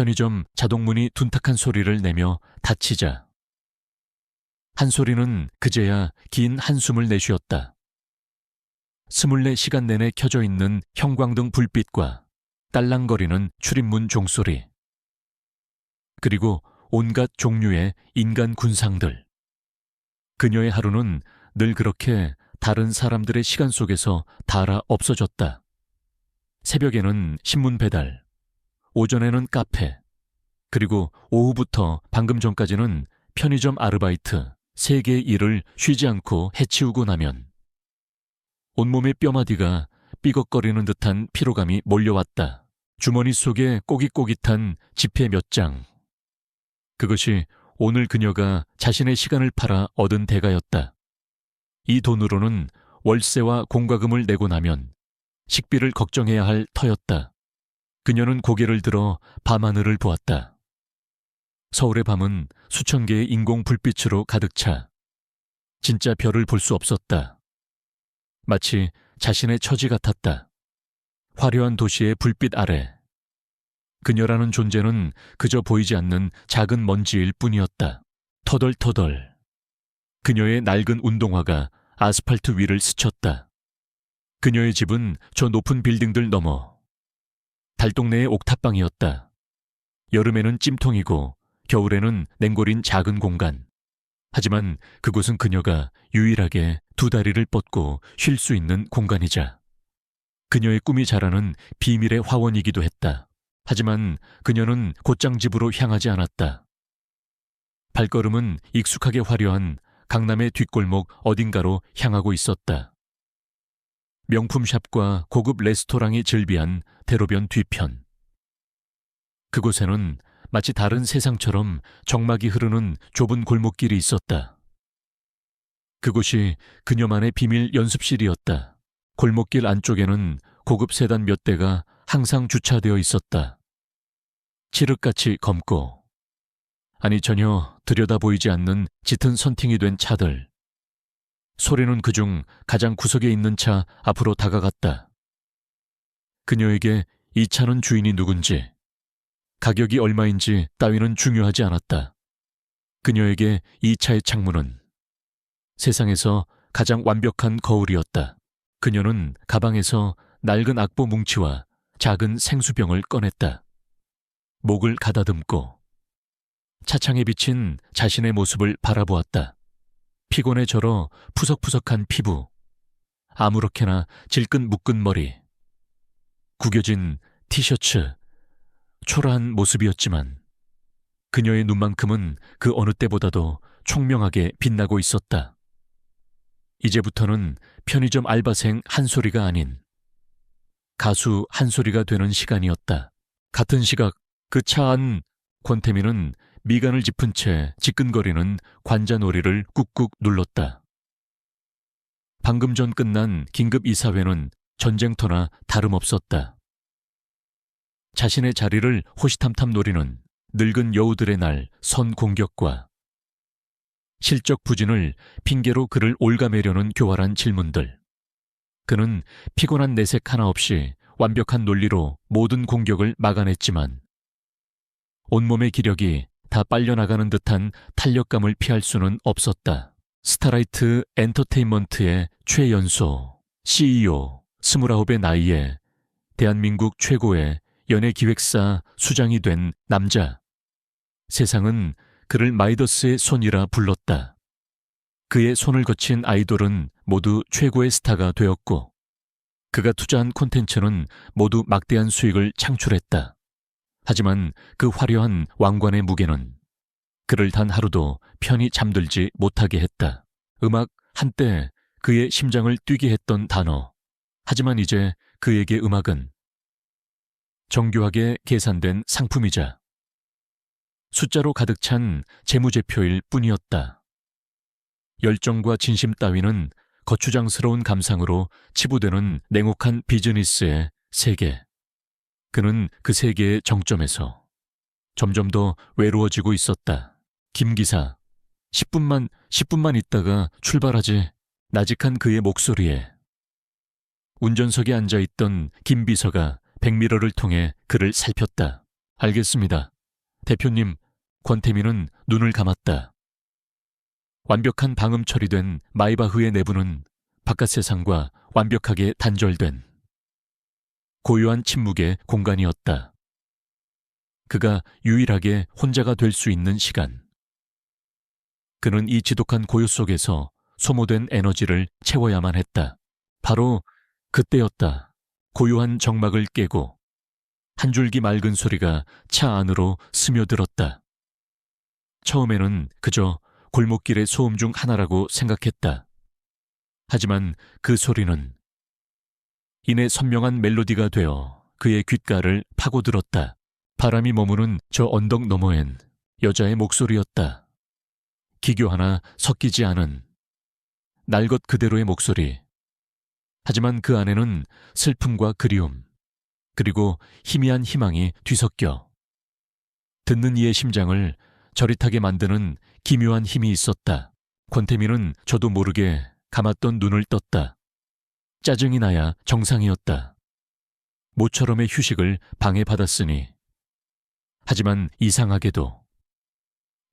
편의점 자동문이 둔탁한 소리를 내며 닫히자 한소리는 그제야 긴 한숨을 내쉬었다. 24시간 내내 켜져 있는 형광등 불빛과 딸랑거리는 출입문 종소리, 그리고 온갖 종류의 인간 군상들. 그녀의 하루는 늘 그렇게 다른 사람들의 시간 속에서 닳아 없어졌다. 새벽에는 신문 배달, 오전에는 카페, 그리고 오후부터 방금 전까지는 편의점 아르바이트, 3개의 일을 쉬지 않고 해치우고 나면 온몸의 뼈마디가 삐걱거리는 듯한 피로감이 몰려왔다. 주머니 속에 꼬깃꼬깃한 지폐 몇 장. 그것이 오늘 그녀가 자신의 시간을 팔아 얻은 대가였다. 이 돈으로는 월세와 공과금을 내고 나면 식비를 걱정해야 할 터였다. 그녀는 고개를 들어 밤하늘을 보았다. 서울의 밤은 수천 개의 인공 불빛으로 가득 차 진짜 별을 볼 수 없었다. 마치 자신의 처지 같았다. 화려한 도시의 불빛 아래 그녀라는 존재는 그저 보이지 않는 작은 먼지일 뿐이었다. 터덜터덜 그녀의 낡은 운동화가 아스팔트 위를 스쳤다. 그녀의 집은 저 높은 빌딩들 넘어 달동네의 옥탑방이었다. 여름에는 찜통이고 겨울에는 냉골인 작은 공간. 하지만 그곳은 그녀가 유일하게 2다리를 뻗고 쉴 수 있는 공간이자 그녀의 꿈이 자라는 비밀의 화원이기도 했다. 하지만 그녀는 곧장 집으로 향하지 않았다. 발걸음은 익숙하게 화려한 강남의 뒷골목 어딘가로 향하고 있었다. 명품 샵과 고급 레스토랑이 즐비한 대로변 뒤편. 그곳에는 마치 다른 세상처럼 정막이 흐르는 좁은 골목길이 있었다. 그곳이 그녀만의 비밀 연습실이었다. 골목길 안쪽에는 고급 세단 몇 대가 항상 주차되어 있었다. 칠흑같이 검고, 아니 전혀 들여다 보이지 않는 짙은 선팅이 된 차들. 소리는 그중 가장 구석에 있는 차 앞으로 다가갔다. 그녀에게 이 차는 주인이 누군지, 가격이 얼마인지 따위는 중요하지 않았다. 그녀에게 이 차의 창문은 세상에서 가장 완벽한 거울이었다. 그녀는 가방에서 낡은 악보 뭉치와 작은 생수병을 꺼냈다. 목을 가다듬고 차창에 비친 자신의 모습을 바라보았다. 피곤에 절어 푸석푸석한 피부, 아무렇게나 질끈 묶은 머리, 구겨진 티셔츠, 초라한 모습이었지만 그녀의 눈만큼은 그 어느 때보다도 총명하게 빛나고 있었다. 이제부터는 편의점 알바생 한소리가 아닌 가수 한소리가 되는 시간이었다. 같은 시각 그 차 안 권태민은 미간을 짚은 채 지끈거리는 관자놀이를 꾹꾹 눌렀다. 방금 전 끝난 긴급 이사회는 전쟁터나 다름없었다. 자신의 자리를 호시탐탐 노리는 늙은 여우들의 날 선공격과 실적 부진을 핑계로 그를 옭아매려는 교활한 질문들. 그는 피곤한 내색 하나 없이 완벽한 논리로 모든 공격을 막아냈지만 온몸의 기력이 다 빨려나가는 듯한 탄력감을 피할 수는 없었다. 스타라이트 엔터테인먼트의 최연소 CEO, 29의 나이에 대한민국 최고의 연예기획사 수장이 된 남자. 세상은 그를 마이더스의 손이라 불렀다. 그의 손을 거친 아이돌은 모두 최고의 스타가 되었고 그가 투자한 콘텐츠는 모두 막대한 수익을 창출했다. 하지만 그 화려한 왕관의 무게는 그를 단 하루도 편히 잠들지 못하게 했다. 음악 한때 그의 심장을 뛰게 했던 단어. 하지만 이제 그에게 음악은 정교하게 계산된 상품이자 숫자로 가득 찬 재무제표일 뿐이었다. 열정과 진심 따위는 거추장스러운 감상으로 치부되는 냉혹한 비즈니스의 세계. 그는 그 세계의 정점에서 점점 더 외로워지고 있었다. 김 기사, 10분만 있다가 출발하지. 나직한 그의 목소리에 운전석에 앉아있던 김 비서가 백미러를 통해 그를 살폈다. 알겠습니다. 대표님, 권태민은 눈을 감았다. 완벽한 방음 처리된 마이바흐의 내부는 바깥 세상과 완벽하게 단절된 고요한 침묵의 공간이었다. 그가 유일하게 혼자가 될 수 있는 시간. 그는 이 지독한 고요 속에서 소모된 에너지를 채워야만 했다. 바로 그때였다. 고요한 정막을 깨고 한 줄기 맑은 소리가 차 안으로 스며들었다. 처음에는 그저 골목길의 소음 중 하나라고 생각했다. 하지만 그 소리는 이내 선명한 멜로디가 되어 그의 귓가를 파고들었다. 바람이 머무는 저 언덕 너머엔 여자의 목소리였다. 기교 하나 섞이지 않은 날 것 그대로의 목소리. 하지만 그 안에는 슬픔과 그리움, 그리고 희미한 희망이 뒤섞여 듣는 이의 심장을 저릿하게 만드는 기묘한 힘이 있었다. 권태민은 저도 모르게 감았던 눈을 떴다. 짜증이 나야 정상이었다. 모처럼의 휴식을 방해받았으니. 하지만 이상하게도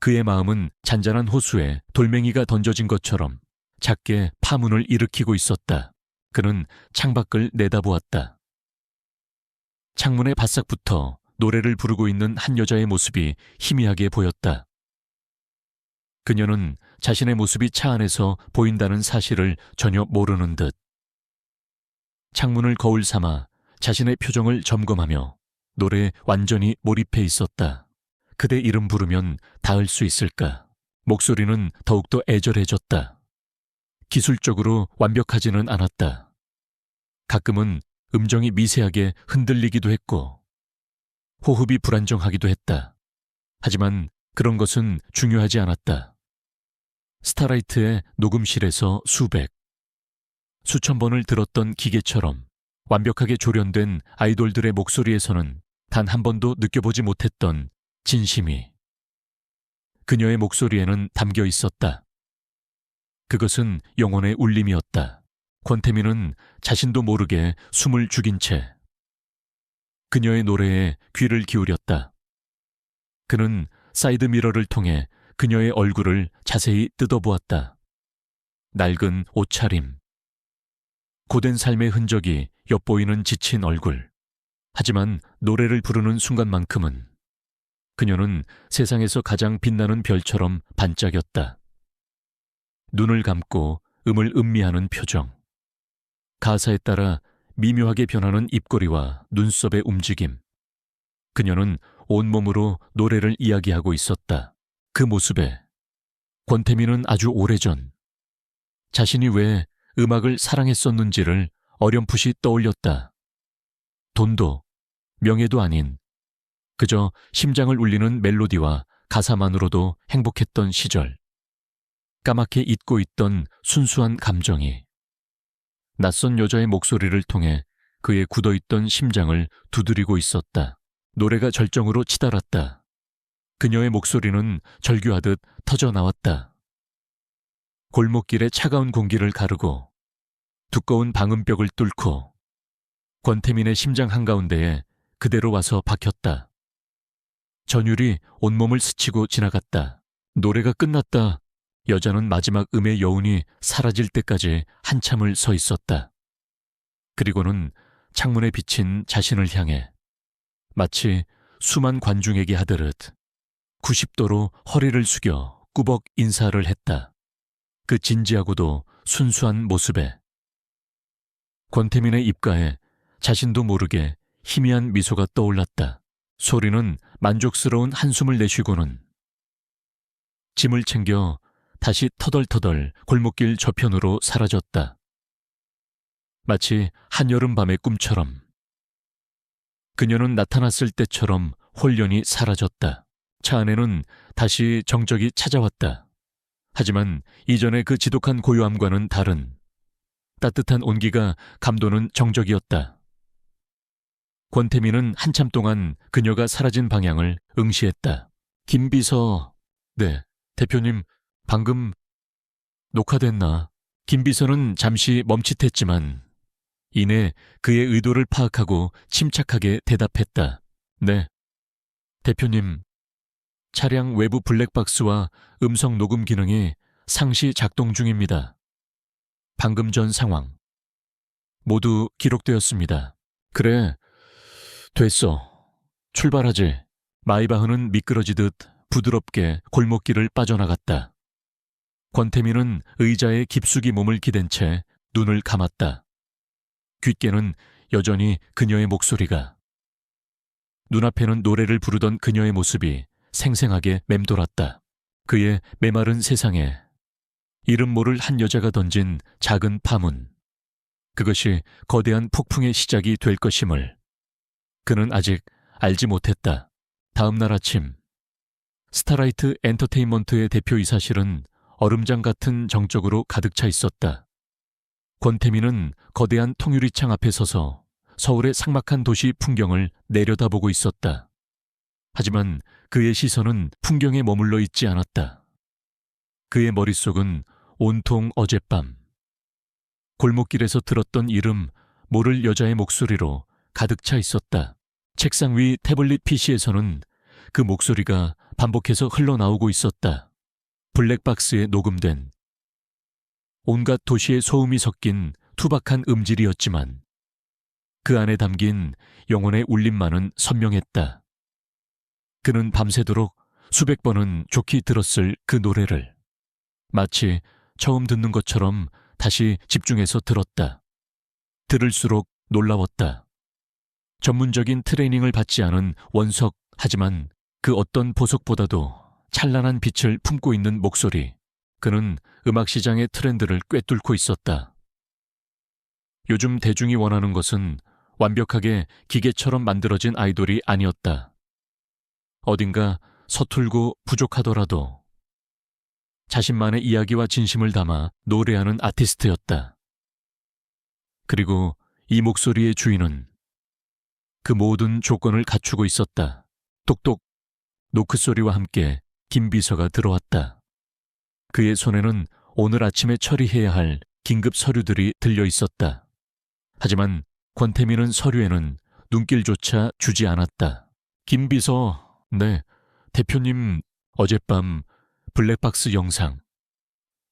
그의 마음은 잔잔한 호수에 돌멩이가 던져진 것처럼 작게 파문을 일으키고 있었다. 그는 창밖을 내다보았다. 창문에 바싹 붙어 노래를 부르고 있는 한 여자의 모습이 희미하게 보였다. 그녀는 자신의 모습이 차 안에서 보인다는 사실을 전혀 모르는 듯 창문을 거울 삼아 자신의 표정을 점검하며 노래에 완전히 몰입해 있었다. 그대 이름 부르면 닿을 수 있을까? 목소리는 더욱더 애절해졌다. 기술적으로 완벽하지는 않았다. 가끔은 음정이 미세하게 흔들리기도 했고 호흡이 불안정하기도 했다. 하지만 그런 것은 중요하지 않았다. 스타라이트의 녹음실에서 수천 번을 들었던 기계처럼 완벽하게 조련된 아이돌들의 목소리에서는 단 한 번도 느껴보지 못했던 진심이 그녀의 목소리에는 담겨 있었다. 그것은 영혼의 울림이었다. 권태민은 자신도 모르게 숨을 죽인 채 그녀의 노래에 귀를 기울였다. 그는 사이드 미러를 통해 그녀의 얼굴을 자세히 뜯어보았다. 낡은 옷차림, 고된 삶의 흔적이 엿보이는 지친 얼굴. 하지만 노래를 부르는 순간만큼은 그녀는 세상에서 가장 빛나는 별처럼 반짝였다. 눈을 감고 음을 음미하는 표정. 가사에 따라 미묘하게 변하는 입꼬리와 눈썹의 움직임. 그녀는 온몸으로 노래를 이야기하고 있었다. 그 모습에 권태민은 아주 오래전 자신이 왜 음악을 사랑했었는지를 어렴풋이 떠올렸다. 돈도 명예도 아닌 그저 심장을 울리는 멜로디와 가사만으로도 행복했던 시절. 까맣게 잊고 있던 순수한 감정이 낯선 여자의 목소리를 통해 그의 굳어있던 심장을 두드리고 있었다. 노래가 절정으로 치달았다. 그녀의 목소리는 절규하듯 터져나왔다. 골목길의 차가운 공기를 가르고 두꺼운 방음벽을 뚫고 권태민의 심장 한가운데에 그대로 와서 박혔다. 전율이 온몸을 스치고 지나갔다. 노래가 끝났다. 여자는 마지막 음의 여운이 사라질 때까지 한참을 서 있었다. 그리고는 창문에 비친 자신을 향해 마치 수만 관중에게 하듯 90도로 허리를 숙여 꾸벅 인사를 했다. 그 진지하고도 순수한 모습에 권태민의 입가에 자신도 모르게 희미한 미소가 떠올랐다. 소리는 만족스러운 한숨을 내쉬고는 짐을 챙겨 다시 터덜터덜 골목길 저편으로 사라졌다. 마치 한여름 밤의 꿈처럼. 그녀는 나타났을 때처럼 홀연히 사라졌다. 차 안에는 다시 정적이 찾아왔다. 하지만 이전의 그 지독한 고요함과는 다른 따뜻한 온기가 감도는 정적이었다. 권태민은 한참 동안 그녀가 사라진 방향을 응시했다. 김비서, 네, 대표님, 방금 녹화됐나? 김비서는 잠시 멈칫했지만 이내 그의 의도를 파악하고 침착하게 대답했다. 네. 대표님, 차량 외부 블랙박스와 음성 녹음 기능이 상시 작동 중입니다. 방금 전 상황. 모두 기록되었습니다. 그래, 됐어. 출발하지. 마이바흐는 미끄러지듯 부드럽게 골목길을 빠져나갔다. 권태민은 의자에 깊숙이 몸을 기댄 채 눈을 감았다. 귓께는 여전히 그녀의 목소리가. 눈앞에는 노래를 부르던 그녀의 모습이 생생하게 맴돌았다. 그의 메마른 세상에 이름 모를 한 여자가 던진 작은 파문. 그것이 거대한 폭풍의 시작이 될 것임을 그는 아직 알지 못했다. 다음 날 아침, 스타라이트 엔터테인먼트의 대표이사실은 얼음장 같은 정적으로 가득 차 있었다. 권태민은 거대한 통유리창 앞에 서서 서울의 삭막한 도시 풍경을 내려다보고 있었다. 하지만 그의 시선은 풍경에 머물러 있지 않았다. 그의 머릿속은 온통 어젯밤, 골목길에서 들었던 이름 모를 여자의 목소리로 가득 차 있었다. 책상 위 태블릿 PC에서는 그 목소리가 반복해서 흘러나오고 있었다. 블랙박스에 녹음된 온갖 도시의 소음이 섞인 투박한 음질이었지만 그 안에 담긴 영혼의 울림만은 선명했다. 그는 밤새도록 수백 번은 좋게 들었을 그 노래를 마치 처음 듣는 것처럼 다시 집중해서 들었다. 들을수록 놀라웠다. 전문적인 트레이닝을 받지 않은 원석, 하지만 그 어떤 보석보다도 찬란한 빛을 품고 있는 목소리. 그는 음악시장의 트렌드를 꿰뚫고 있었다. 요즘 대중이 원하는 것은 완벽하게 기계처럼 만들어진 아이돌이 아니었다. 어딘가 서툴고 부족하더라도 자신만의 이야기와 진심을 담아 노래하는 아티스트였다. 그리고 이 목소리의 주인은 그 모든 조건을 갖추고 있었다. 똑똑 노크 소리와 함께 김 비서가 들어왔다. 그의 손에는 오늘 아침에 처리해야 할 긴급 서류들이 들려 있었다. 하지만 권태민은 서류에는 눈길조차 주지 않았다. 김 비서, 네, 대표님 어젯밤 블랙박스 영상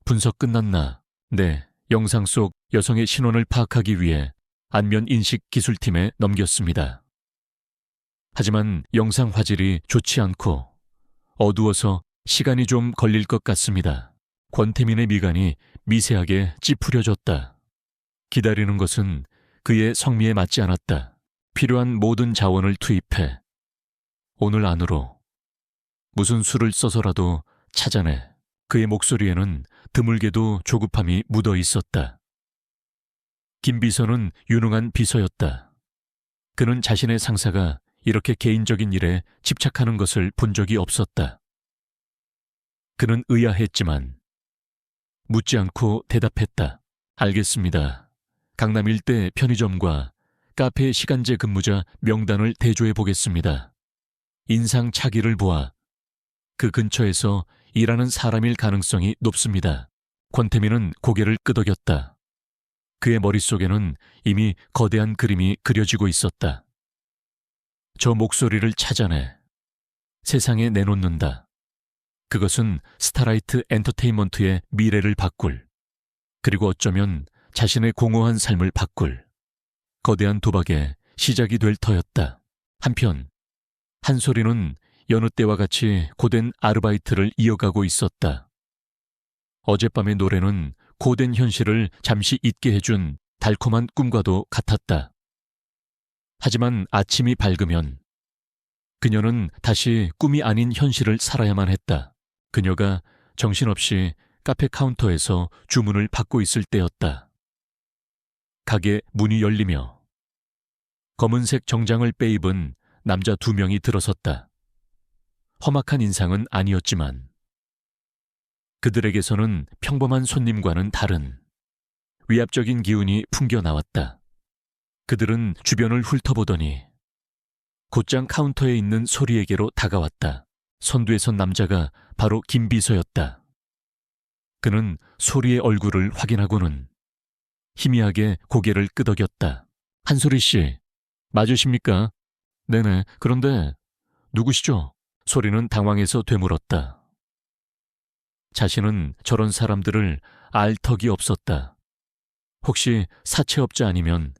분석 끝났나? 네, 영상 속 여성의 신원을 파악하기 위해 안면 인식 기술팀에 넘겼습니다. 하지만 영상 화질이 좋지 않고 어두워서 시간이 좀 걸릴 것 같습니다. 권태민의 미간이 미세하게 찌푸려졌다. 기다리는 것은 그의 성미에 맞지 않았다. 필요한 모든 자원을 투입해 오늘 안으로 무슨 수를 써서라도 찾아내. 그의 목소리에는 드물게도 조급함이 묻어 있었다. 김 비서는 유능한 비서였다. 그는 자신의 상사가 이렇게 개인적인 일에 집착하는 것을 본 적이 없었다. 그는 의아했지만 묻지 않고 대답했다. 알겠습니다. 강남 일대 편의점과 카페 시간제 근무자 명단을 대조해 보겠습니다. 인상 차기를 보아 그 근처에서 일하는 사람일 가능성이 높습니다. 권태민은 고개를 끄덕였다. 그의 머릿속에는 이미 거대한 그림이 그려지고 있었다. 저 목소리를 찾아내 세상에 내놓는다. 그것은 스타라이트 엔터테인먼트의 미래를 바꿀, 그리고 어쩌면 자신의 공허한 삶을 바꿀 거대한 도박의 시작이 될 터였다. 한편 한 소리는 여느 때와 같이 고된 아르바이트를 이어가고 있었다. 어젯밤의 노래는 고된 현실을 잠시 잊게 해준 달콤한 꿈과도 같았다. 하지만 아침이 밝으면 그녀는 다시 꿈이 아닌 현실을 살아야만 했다. 그녀가 정신없이 카페 카운터에서 주문을 받고 있을 때였다. 가게 문이 열리며 검은색 정장을 빼입은 남자 2명이 들어섰다. 험악한 인상은 아니었지만 그들에게서는 평범한 손님과는 다른 위압적인 기운이 풍겨나왔다. 그들은 주변을 훑어보더니 곧장 카운터에 있는 소리에게로 다가왔다. 선두에 선 남자가 바로 김 비서였다. 그는 소리의 얼굴을 확인하고는 희미하게 고개를 끄덕였다. 한소리 씨, 맞으십니까? 네네, 그런데 누구시죠? 소리는 당황해서 되물었다. 자신은 저런 사람들을 알 턱이 없었다. 혹시 사채업자 아니면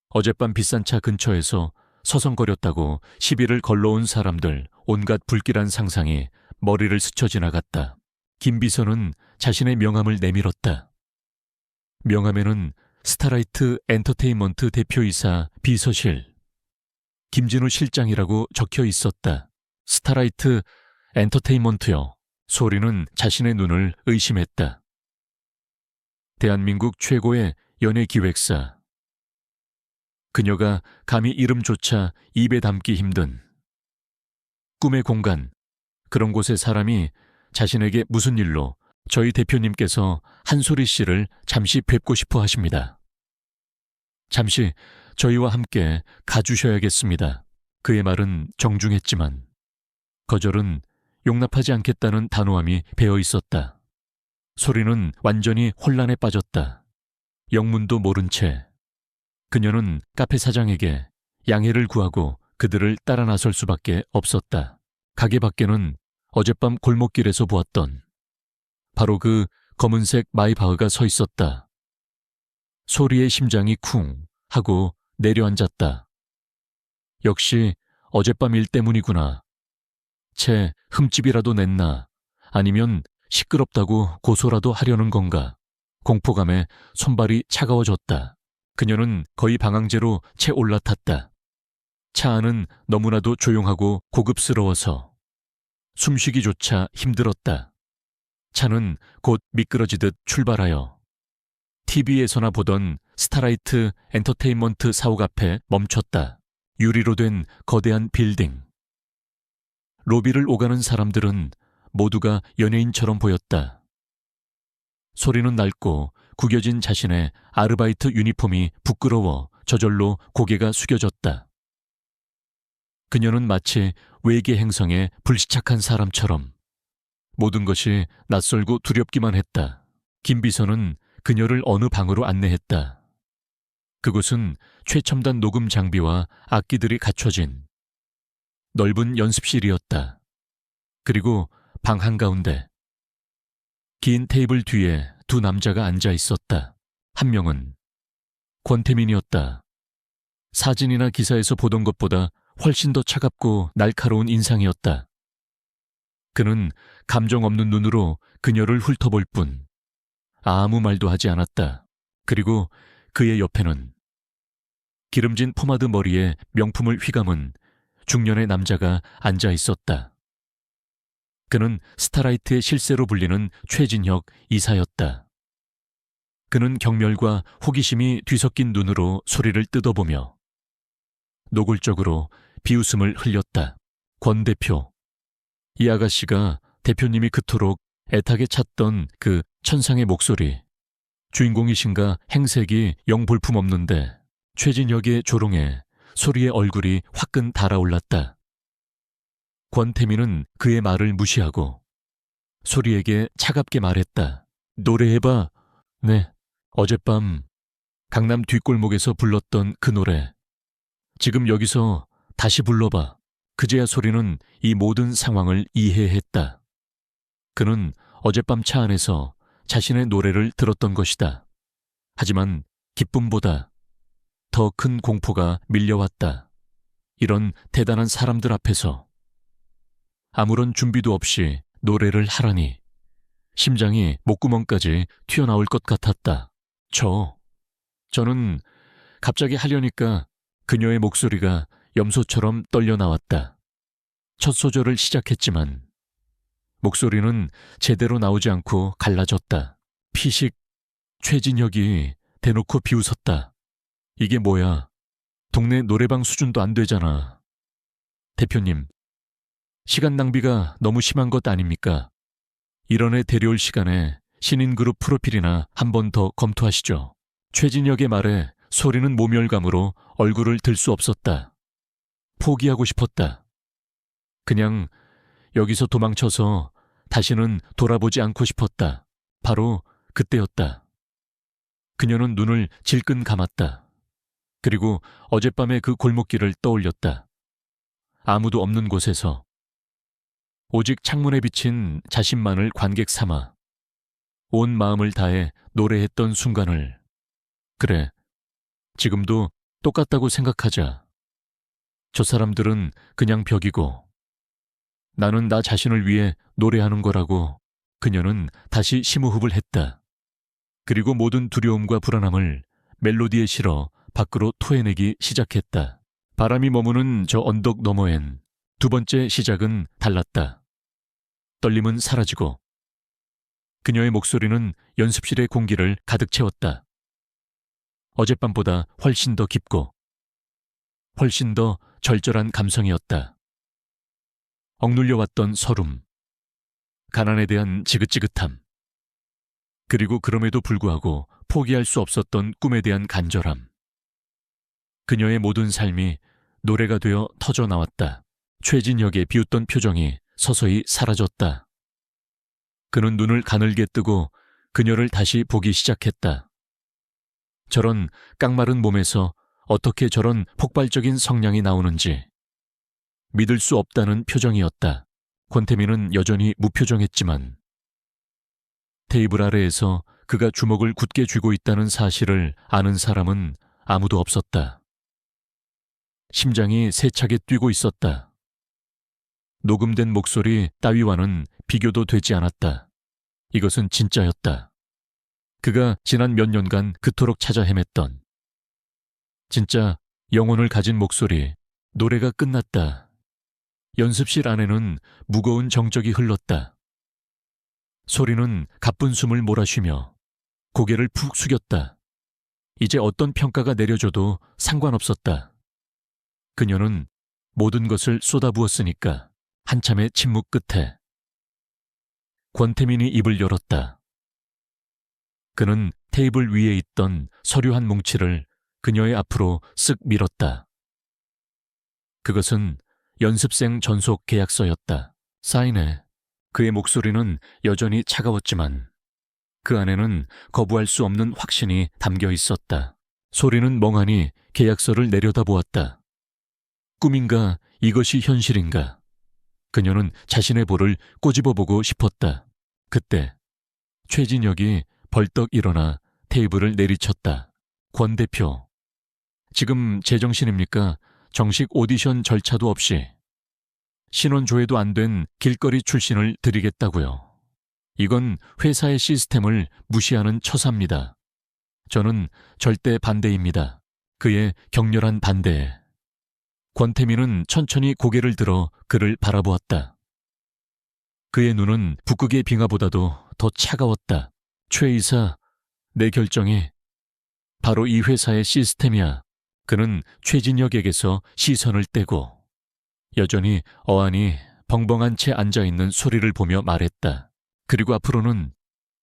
어젯밤 비싼 차 근처에서 서성거렸다고 시비를 걸러온 사람들, 온갖 불길한 상상이 머리를 스쳐 지나갔다. 김 비서는 자신의 명함을 내밀었다. 명함에는 스타라이트 엔터테인먼트 대표이사 비서실 김진우 실장이라고 적혀 있었다. 스타라이트 엔터테인먼트요. 소리는 자신의 눈을 의심했다. 대한민국 최고의 연예기획사. 그녀가 감히 이름조차 입에 담기 힘든 꿈의 공간, 그런 곳에 사람이 자신에게 무슨 일로 저희 대표님께서 한소리 씨를 잠시 뵙고 싶어 하십니다. 잠시 저희와 함께 가주셔야겠습니다. 그의 말은 정중했지만 거절은 용납하지 않겠다는 단호함이 배어 있었다. 소리는 완전히 혼란에 빠졌다. 영문도 모른 채 그녀는 카페 사장에게 양해를 구하고 그들을 따라 나설 수밖에 없었다. 가게 밖에는 어젯밤 골목길에서 보았던 바로 그 검은색 마이바흐가 서 있었다. 소리의 심장이 쿵 하고 내려앉았다. 역시 어젯밤 일 때문이구나. 채 흠집이라도 냈나 아니면 시끄럽다고 고소라도 하려는 건가. 공포감에 손발이 차가워졌다. 그녀는 거의 방황제로 채 올라탔다. 차 안은 너무나도 조용하고 고급스러워서 숨쉬기조차 힘들었다. 차는 곧 미끄러지듯 출발하여 TV에서나 보던 스타라이트 엔터테인먼트 사옥 앞에 멈췄다. 유리로 된 거대한 빌딩. 로비를 오가는 사람들은 모두가 연예인처럼 보였다. 소리는 낡고 구겨진 자신의 아르바이트 유니폼이 부끄러워 저절로 고개가 숙여졌다. 그녀는 마치 외계 행성에 불시착한 사람처럼 모든 것이 낯설고 두렵기만 했다. 김 비서는 그녀를 어느 방으로 안내했다. 그곳은 최첨단 녹음 장비와 악기들이 갖춰진 넓은 연습실이었다. 그리고 방 한가운데 긴 테이블 뒤에 두 남자가 앉아 있었다. 한 명은 권태민이었다. 사진이나 기사에서 보던 것보다 훨씬 더 차갑고 날카로운 인상이었다. 그는 감정 없는 눈으로 그녀를 훑어볼 뿐 아무 말도 하지 않았다. 그리고 그의 옆에는 기름진 포마드 머리에 명품을 휘감은 중년의 남자가 앉아 있었다. 그는 스타라이트의 실세로 불리는 최진혁 이사였다. 그는 경멸과 호기심이 뒤섞인 눈으로 소리를 뜯어보며 노골적으로 비웃음을 흘렸다. 권 대표. 이 아가씨가 대표님이 그토록 애타게 찾던 그 천상의 목소리. 주인공이신가 행색이 영 볼품없는데 최진혁의 조롱에 소리의 얼굴이 화끈 달아올랐다. 권태민은 그의 말을 무시하고 소리에게 차갑게 말했다. 노래해봐. 네, 어젯밤 강남 뒷골목에서 불렀던 그 노래. 지금 여기서 다시 불러봐. 그제야 소리는 이 모든 상황을 이해했다. 그는 어젯밤 차 안에서 자신의 노래를 들었던 것이다. 하지만 기쁨보다 더 큰 공포가 밀려왔다. 이런 대단한 사람들 앞에서 아무런 준비도 없이 노래를 하라니 심장이 목구멍까지 튀어나올 것 같았다. 저는 갑자기 하려니까 그녀의 목소리가 염소처럼 떨려 나왔다. 첫 소절을 시작했지만 목소리는 제대로 나오지 않고 갈라졌다. 피식. 최진혁이 대놓고 비웃었다. 이게 뭐야? 동네 노래방 수준도 안 되잖아. 대표님, 시간 낭비가 너무 심한 것 아닙니까? 이런 애 데려올 시간에 신인그룹 프로필이나 한 번 더 검토하시죠. 최진혁의 말에 소리는 모멸감으로 얼굴을 들 수 없었다. 포기하고 싶었다. 그냥 여기서 도망쳐서 다시는 돌아보지 않고 싶었다. 바로 그때였다. 그녀는 눈을 질끈 감았다. 그리고 어젯밤의 그 골목길을 떠올렸다. 아무도 없는 곳에서 오직 창문에 비친 자신만을 관객 삼아 온 마음을 다해 노래했던 순간을, 그래, 지금도 똑같다고 생각하자. 저 사람들은 그냥 벽이고 나는 나 자신을 위해 노래하는 거라고 그녀는 다시 심호흡을 했다. 그리고 모든 두려움과 불안함을 멜로디에 실어 밖으로 토해내기 시작했다. 바람이 머무는 저 언덕 너머엔 두 번째 시작은 달랐다. 떨림은 사라지고 그녀의 목소리는 연습실의 공기를 가득 채웠다. 어젯밤보다 훨씬 더 깊고 훨씬 더 절절한 감성이었다. 억눌려왔던 서름, 가난에 대한 지긋지긋함, 그리고 그럼에도 불구하고 포기할 수 없었던 꿈에 대한 간절함. 그녀의 모든 삶이 노래가 되어 터져 나왔다. 최진혁의 비웃던 표정이 서서히 사라졌다. 그는 눈을 가늘게 뜨고 그녀를 다시 보기 시작했다. 저런 깡마른 몸에서 어떻게 저런 폭발적인 성량이 나오는지 믿을 수 없다는 표정이었다. 권태민은 여전히 무표정했지만 테이블 아래에서 그가 주먹을 굳게 쥐고 있다는 사실을 아는 사람은 아무도 없었다. 심장이 세차게 뛰고 있었다. 녹음된 목소리 따위와는 비교도 되지 않았다. 이것은 진짜였다. 그가 지난 몇 년간 그토록 찾아 헤맸던 진짜 영혼을 가진 목소리. 노래가 끝났다. 연습실 안에는 무거운 정적이 흘렀다. 소리는 가쁜 숨을 몰아쉬며 고개를 푹 숙였다. 이제 어떤 평가가 내려줘도 상관없었다. 그녀는 모든 것을 쏟아부었으니까. 한참의 침묵 끝에 권태민이 입을 열었다. 그는 테이블 위에 있던 서류 한 뭉치를 그녀의 앞으로 쓱 밀었다. 그것은 연습생 전속 계약서였다. 사인해. 그의 목소리는 여전히 차가웠지만 그 안에는 거부할 수 없는 확신이 담겨 있었다. 소리는 멍하니 계약서를 내려다보았다. 꿈인가 이것이 현실인가? 그녀는 자신의 볼을 꼬집어보고 싶었다. 그때 최진혁이 벌떡 일어나 테이블을 내리쳤다. 권 대표, 지금 제정신입니까? 정식 오디션 절차도 없이 신원 조회도 안 된 길거리 출신을 드리겠다고요. 이건 회사의 시스템을 무시하는 처사입니다. 저는 절대 반대입니다. 그의 격렬한 반대에 권태민은 천천히 고개를 들어 그를 바라보았다. 그의 눈은 북극의 빙하보다도 더 차가웠다. 최 이사, 내 결정이 바로 이 회사의 시스템이야. 그는 최진혁에게서 시선을 떼고 여전히 어안이 벙벙한 채 앉아있는 소리를 보며 말했다. 그리고 앞으로는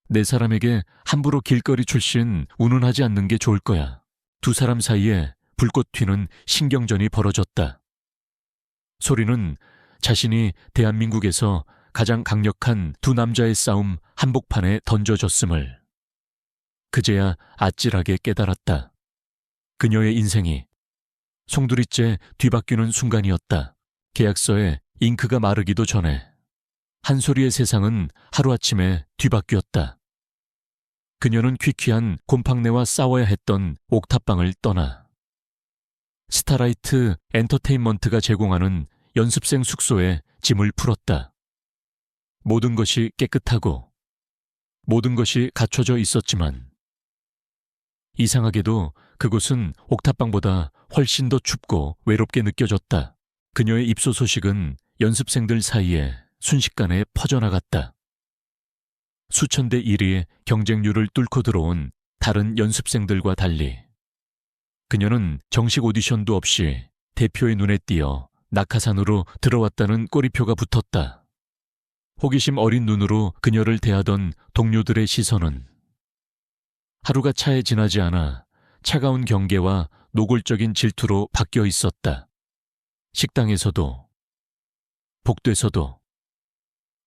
내 사람에게 함부로 길거리 출신 운운하지 않는 게 좋을 거야. 두 사람 사이에 불꽃 튀는 신경전이 벌어졌다. 소리는 자신이 대한민국에서 가장 강력한 두 남자의 싸움 한복판에 던져졌음을 그제야 아찔하게 깨달았다. 그녀의 인생이 송두리째 뒤바뀌는 순간이었다. 계약서에 잉크가 마르기도 전에 한 소리의 세상은 하루아침에 뒤바뀌었다. 그녀는 퀴퀴한 곰팡내와 싸워야 했던 옥탑방을 떠나 스타라이트 엔터테인먼트가 제공하는 연습생 숙소에 짐을 풀었다. 모든 것이 깨끗하고 모든 것이 갖춰져 있었지만 이상하게도 그곳은 옥탑방보다 훨씬 더 춥고 외롭게 느껴졌다. 그녀의 입소 소식은 연습생들 사이에 순식간에 퍼져나갔다. 수천 대 1의 경쟁률을 뚫고 들어온 다른 연습생들과 달리 그녀는 정식 오디션도 없이 대표의 눈에 띄어 낙하산으로 들어왔다는 꼬리표가 붙었다. 호기심 어린 눈으로 그녀를 대하던 동료들의 시선은 하루가 차에 지나지 않아 차가운 경계와 노골적인 질투로 바뀌어 있었다. 식당에서도, 복도에서도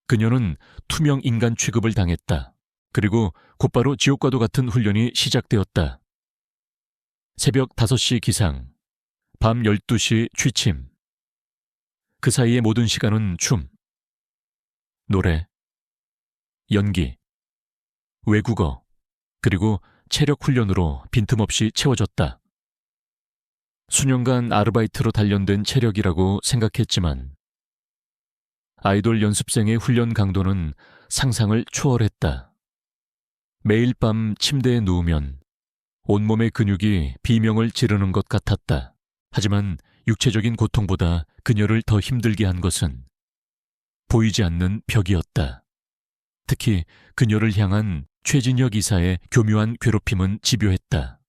그녀는 투명 인간 취급을 당했다. 그리고 곧바로 지옥과도 같은 훈련이 시작되었다. 새벽 5시 기상, 밤 12시 취침. 그 사이의 모든 시간은 춤, 노래, 연기, 외국어, 그리고 체력 훈련으로 빈틈없이 채워졌다. 수년간 아르바이트로 단련된 체력이라고 생각했지만 아이돌 연습생의 훈련 강도는 상상을 초월했다. 매일 밤 침대에 누우면 온몸의 근육이 비명을 지르는 것 같았다. 하지만 육체적인 고통보다 그녀를 더 힘들게 한 것은 보이지 않는 벽이었다. 특히 그녀를 향한 최진혁 이사의 교묘한 괴롭힘은 집요했다.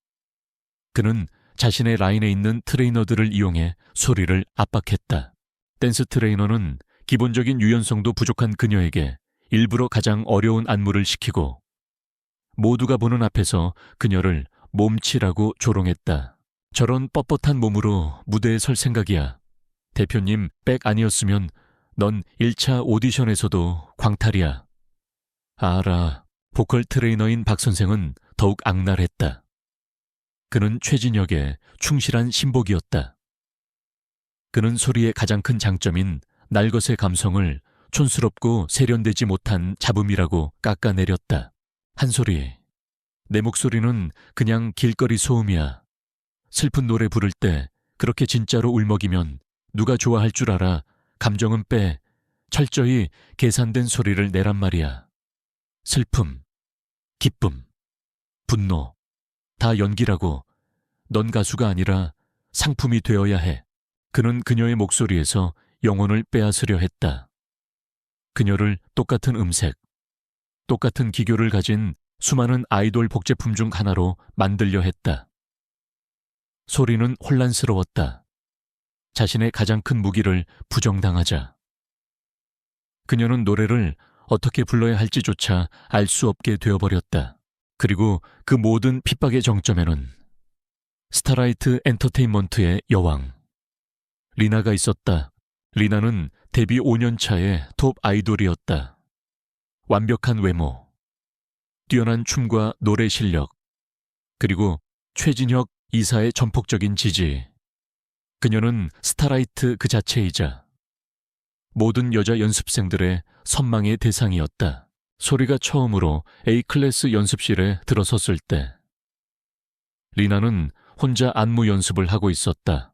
그는 자신의 라인에 있는 트레이너들을 이용해 소리를 압박했다. 댄스 트레이너는 기본적인 유연성도 부족한 그녀에게 일부러 가장 어려운 안무를 시키고 모두가 보는 앞에서 그녀를 몸치라고 조롱했다. 저런 뻣뻣한 몸으로 무대에 설 생각이야. 대표님 백 아니었으면 넌 1차 오디션에서도 광탈이야. 알아. 보컬 트레이너인 박 선생은 더욱 악랄했다. 그는 최진혁의 충실한 신복이었다. 그는 소리의 가장 큰 장점인 날것의 감성을 촌스럽고 세련되지 못한 잡음이라고 깎아내렸다. 한 소리. 내 목소리는 그냥 길거리 소음이야. 슬픈 노래 부를 때 그렇게 진짜로 울먹이면 누가 좋아할 줄 알아. 감정은 빼. 철저히 계산된 소리를 내란 말이야. 슬픔, 기쁨, 분노, 다 연기라고. 넌 가수가 아니라 상품이 되어야 해. 그는 그녀의 목소리에서 영혼을 빼앗으려 했다. 그녀를 똑같은 음색, 똑같은 기교를 가진 수많은 아이돌 복제품 중 하나로 만들려 했다. 소리는 혼란스러웠다. 자신의 가장 큰 무기를 부정당하자. 그녀는 노래를 어떻게 불러야 할지조차 알 수 없게 되어버렸다. 그리고 그 모든 핍박의 정점에는 스타라이트 엔터테인먼트의 여왕 리나가 있었다. 리나는 데뷔 5년 차의 톱 아이돌이었다. 완벽한 외모, 뛰어난 춤과 노래 실력, 그리고 최진혁 이사의 전폭적인 지지. 그녀는 스타라이트 그 자체이자 모든 여자 연습생들의 선망의 대상이었다. 소리가 처음으로 A클래스 연습실에 들어섰을 때 리나는 혼자 안무 연습을 하고 있었다.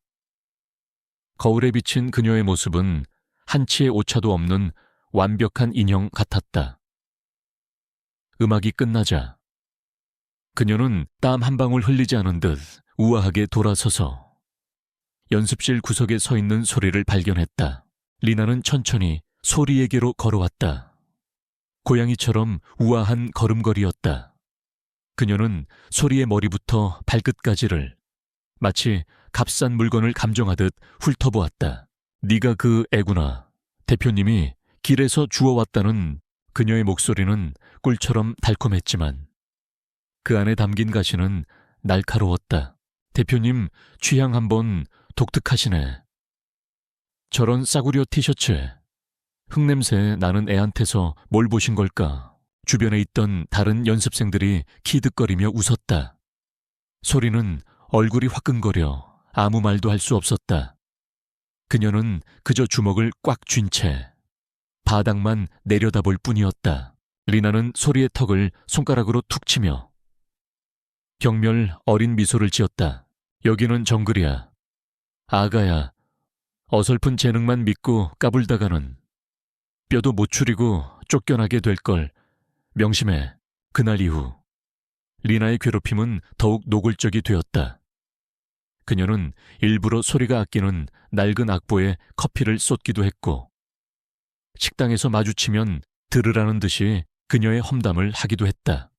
거울에 비친 그녀의 모습은 한치의 오차도 없는 완벽한 인형 같았다. 음악이 끝나자 그녀는 땀 한 방울 흘리지 않은 듯 우아하게 돌아서서 연습실 구석에 서 있는 소리를 발견했다. 리나는 천천히 소리에게로 걸어왔다. 고양이처럼 우아한 걸음걸이였다. 그녀는 소리의 머리부터 발끝까지를 마치 값싼 물건을 감정하듯 훑어보았다. 네가 그 애구나. 대표님이 길에서 주워왔다는 그녀의 목소리는 꿀처럼 달콤했지만 그 안에 담긴 가시는 날카로웠다. 대표님 취향 한번 독특하시네. 저런 싸구려 티셔츠에 흙냄새 나는 애한테서 뭘 보신 걸까? 주변에 있던 다른 연습생들이 키득거리며 웃었다. 소리는 얼굴이 화끈거려 아무 말도 할 수 없었다. 그녀는 그저 주먹을 꽉 쥔 채 바닥만 내려다볼 뿐이었다. 리나는 소리의 턱을 손가락으로 툭 치며 경멸 어린 미소를 지었다. 여기는 정글이야. 아가야. 어설픈 재능만 믿고 까불다가는 뼈도 못 추리고 쫓겨나게 될 걸 명심해. 그날 이후 리나의 괴롭힘은 더욱 노골적이 되었다. 그녀는 일부러 소리가 아끼는 낡은 악보에 커피를 쏟기도 했고 식당에서 마주치면 들으라는 듯이 그녀의 험담을 하기도 했다.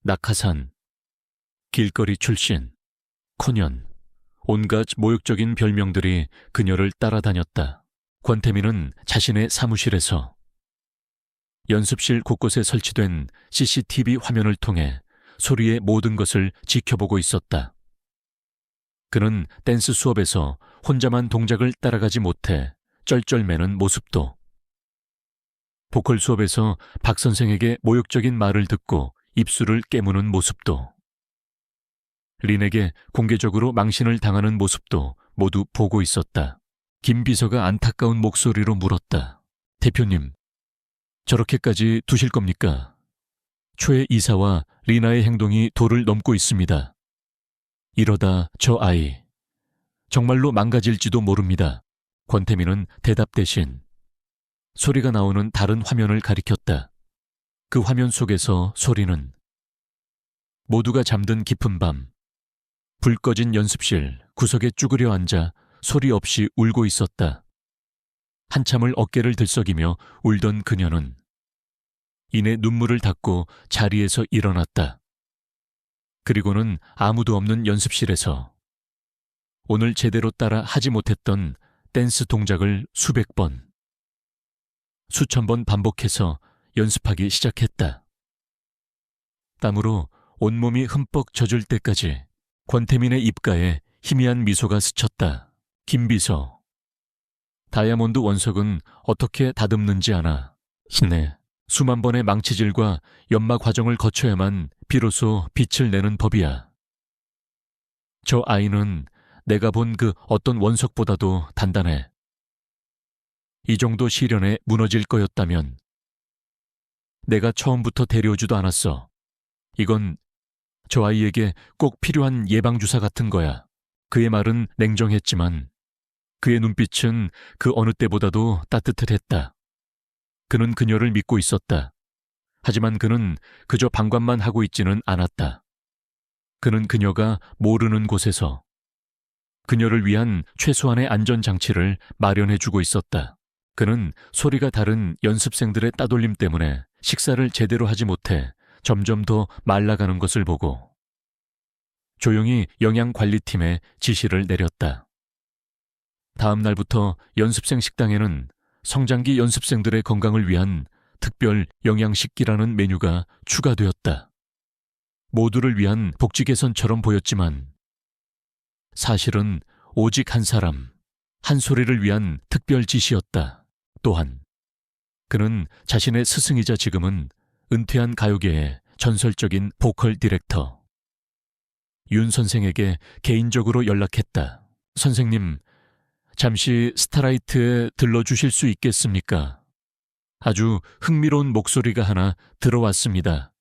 낙하산, 길거리 출신, 코년, 온갖 모욕적인 별명들이 그녀를 따라다녔다. 권태민은 자신의 사무실에서 연습실 곳곳에 설치된 CCTV 화면을 통해 소리의 모든 것을 지켜보고 있었다. 그는 댄스 수업에서 혼자만 동작을 따라가지 못해 쩔쩔매는 모습도, 보컬 수업에서 박 선생에게 모욕적인 말을 듣고 입술을 깨무는 모습도, 린에게 공개적으로 망신을 당하는 모습도 모두 보고 있었다. 김 비서가 안타까운 목소리로 물었다. 대표님, 저렇게까지 두실 겁니까? 최 이사와 리나의 행동이 도를 넘고 있습니다. 이러다 저 아이 정말로 망가질지도 모릅니다. 권태민은 대답 대신 소리가 나오는 다른 화면을 가리켰다. 그 화면 속에서 소리는 모두가 잠든 깊은 밤, 불 꺼진 연습실 구석에 쭈그려 앉아 소리 없이 울고 있었다. 한참을 어깨를 들썩이며 울던 그녀는 이내 눈물을 닦고 자리에서 일어났다. 그리고는 아무도 없는 연습실에서 오늘 제대로 따라 하지 못했던 댄스 동작을 수백 번, 수천 번 반복해서 연습하기 시작했다. 땀으로 온몸이 흠뻑 젖을 때까지 권태민의 입가에 희미한 미소가 스쳤다. 김비서. 다이아몬드 원석은 어떻게 다듬는지 아나. 네, 수만 번의 망치질과 연마 과정을 거쳐야만 비로소 빛을 내는 법이야. 저 아이는 내가 본 그 어떤 원석보다도 단단해. 이 정도 시련에 무너질 거였다면 내가 처음부터 데려오지도 않았어. 이건 저 아이에게 꼭 필요한 예방주사 같은 거야. 그의 말은 냉정했지만 그의 눈빛은 그 어느 때보다도 따뜻했다. 그는 그녀를 믿고 있었다. 하지만 그는 그저 방관만 하고 있지는 않았다. 그는 그녀가 모르는 곳에서 그녀를 위한 최소한의 안전장치를 마련해주고 있었다. 그는 소리가 다른 연습생들의 따돌림 때문에 식사를 제대로 하지 못해 점점 더 말라가는 것을 보고 조용히 영양관리팀에 지시를 내렸다. 다음 날부터 연습생 식당에는 성장기 연습생들의 건강을 위한 특별 영양식기라는 메뉴가 추가되었다. 모두를 위한 복지 개선처럼 보였지만 사실은 오직 한 사람, 한 소리를 위한 특별 지시였다. 또한 그는 자신의 스승이자 지금은 은퇴한 가요계의 전설적인 보컬 디렉터 윤 선생에게 개인적으로 연락했다. 선생님, 잠시 스타라이트에 들러주실 수 있겠습니까? 아주 흥미로운 목소리가 하나 들어왔습니다.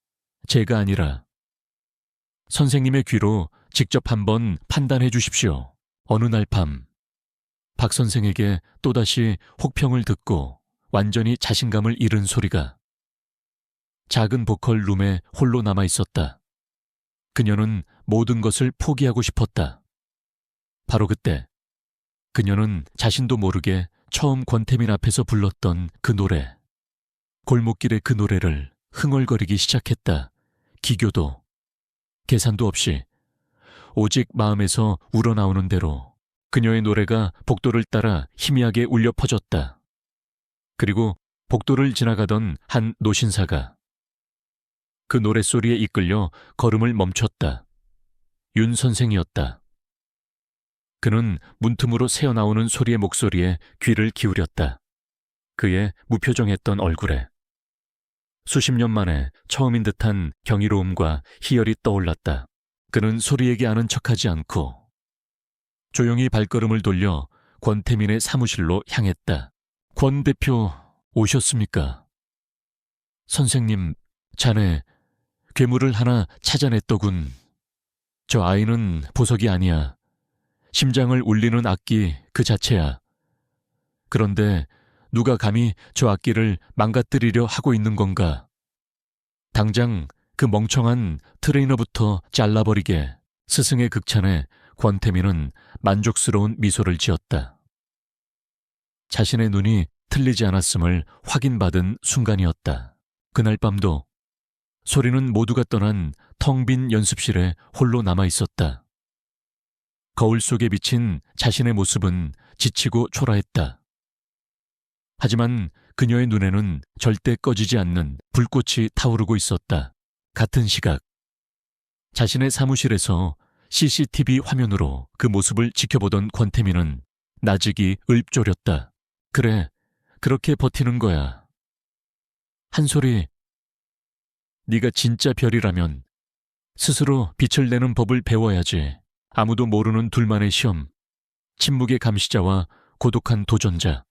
제가 아니라 선생님의 귀로 직접 한번 판단해 주십시오. 어느 날 밤, 박 선생에게 또다시 혹평을 듣고 완전히 자신감을 잃은 소리가 작은 보컬 룸에 홀로 남아 있었다. 그녀는 모든 것을 포기하고 싶었다. 바로 그때 그녀는 자신도 모르게 처음 권태민 앞에서 불렀던 그 노래, 골목길의 그 노래를 흥얼거리기 시작했다. 기교도 계산도 없이 오직 마음에서 우러나오는 대로 그녀의 노래가 복도를 따라 희미하게 울려 퍼졌다. 그리고 복도를 지나가던 한 노신사가 그 노랫소리에 이끌려 걸음을 멈췄다. 윤 선생이었다. 그는 문틈으로 새어나오는 소리의 목소리에 귀를 기울였다. 그의 무표정했던 얼굴에 수십 년 만에 처음인 듯한 경이로움과 희열이 떠올랐다. 그는 소리 얘기 아는 척하지 않고 조용히 발걸음을 돌려 권태민의 사무실로 향했다. 권 대표 오셨습니까? 선생님, 자네 괴물을 하나 찾아냈더군. 저 아이는 보석이 아니야. 심장을 울리는 악기 그 자체야. 그런데 누가 감히 저 악기를 망가뜨리려 하고 있는 건가? 당장 그 멍청한 트레이너부터 잘라버리게. 스승의 극찬에 권태민은 만족스러운 미소를 지었다. 자신의 눈이 틀리지 않았음을 확인받은 순간이었다. 그날 밤도 소리는 모두가 떠난 텅 빈 연습실에 홀로 남아 있었다. 거울 속에 비친 자신의 모습은 지치고 초라했다. 하지만 그녀의 눈에는 절대 꺼지지 않는 불꽃이 타오르고 있었다. 같은 시각, 자신의 사무실에서 CCTV 화면으로 그 모습을 지켜보던 권태민은 나직이 읊조렸다. 그래, 그렇게 버티는 거야. 한 소리, 네가 진짜 별이라면 스스로 빛을 내는 법을 배워야지. 아무도 모르는 둘만의 시험, 침묵의 감시자와 고독한 도전자.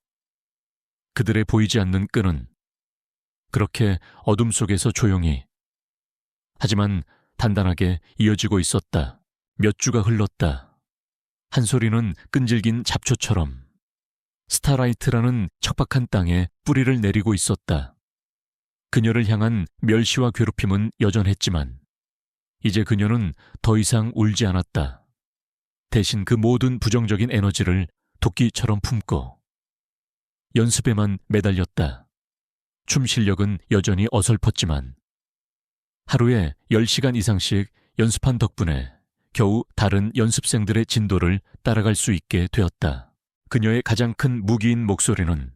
그들의 보이지 않는 끈은 그렇게 어둠 속에서 조용히, 하지만 단단하게 이어지고 있었다. 몇 주가 흘렀다. 한 소리는 끈질긴 잡초처럼 스타라이트라는 척박한 땅에 뿌리를 내리고 있었다. 그녀를 향한 멸시와 괴롭힘은 여전했지만 이제 그녀는 더 이상 울지 않았다. 대신 그 모든 부정적인 에너지를 도끼처럼 품고 연습에만 매달렸다. 춤 실력은 여전히 어설펐지만 하루에 10시간 이상씩 연습한 덕분에 겨우 다른 연습생들의 진도를 따라갈 수 있게 되었다. 그녀의 가장 큰 무기인 목소리는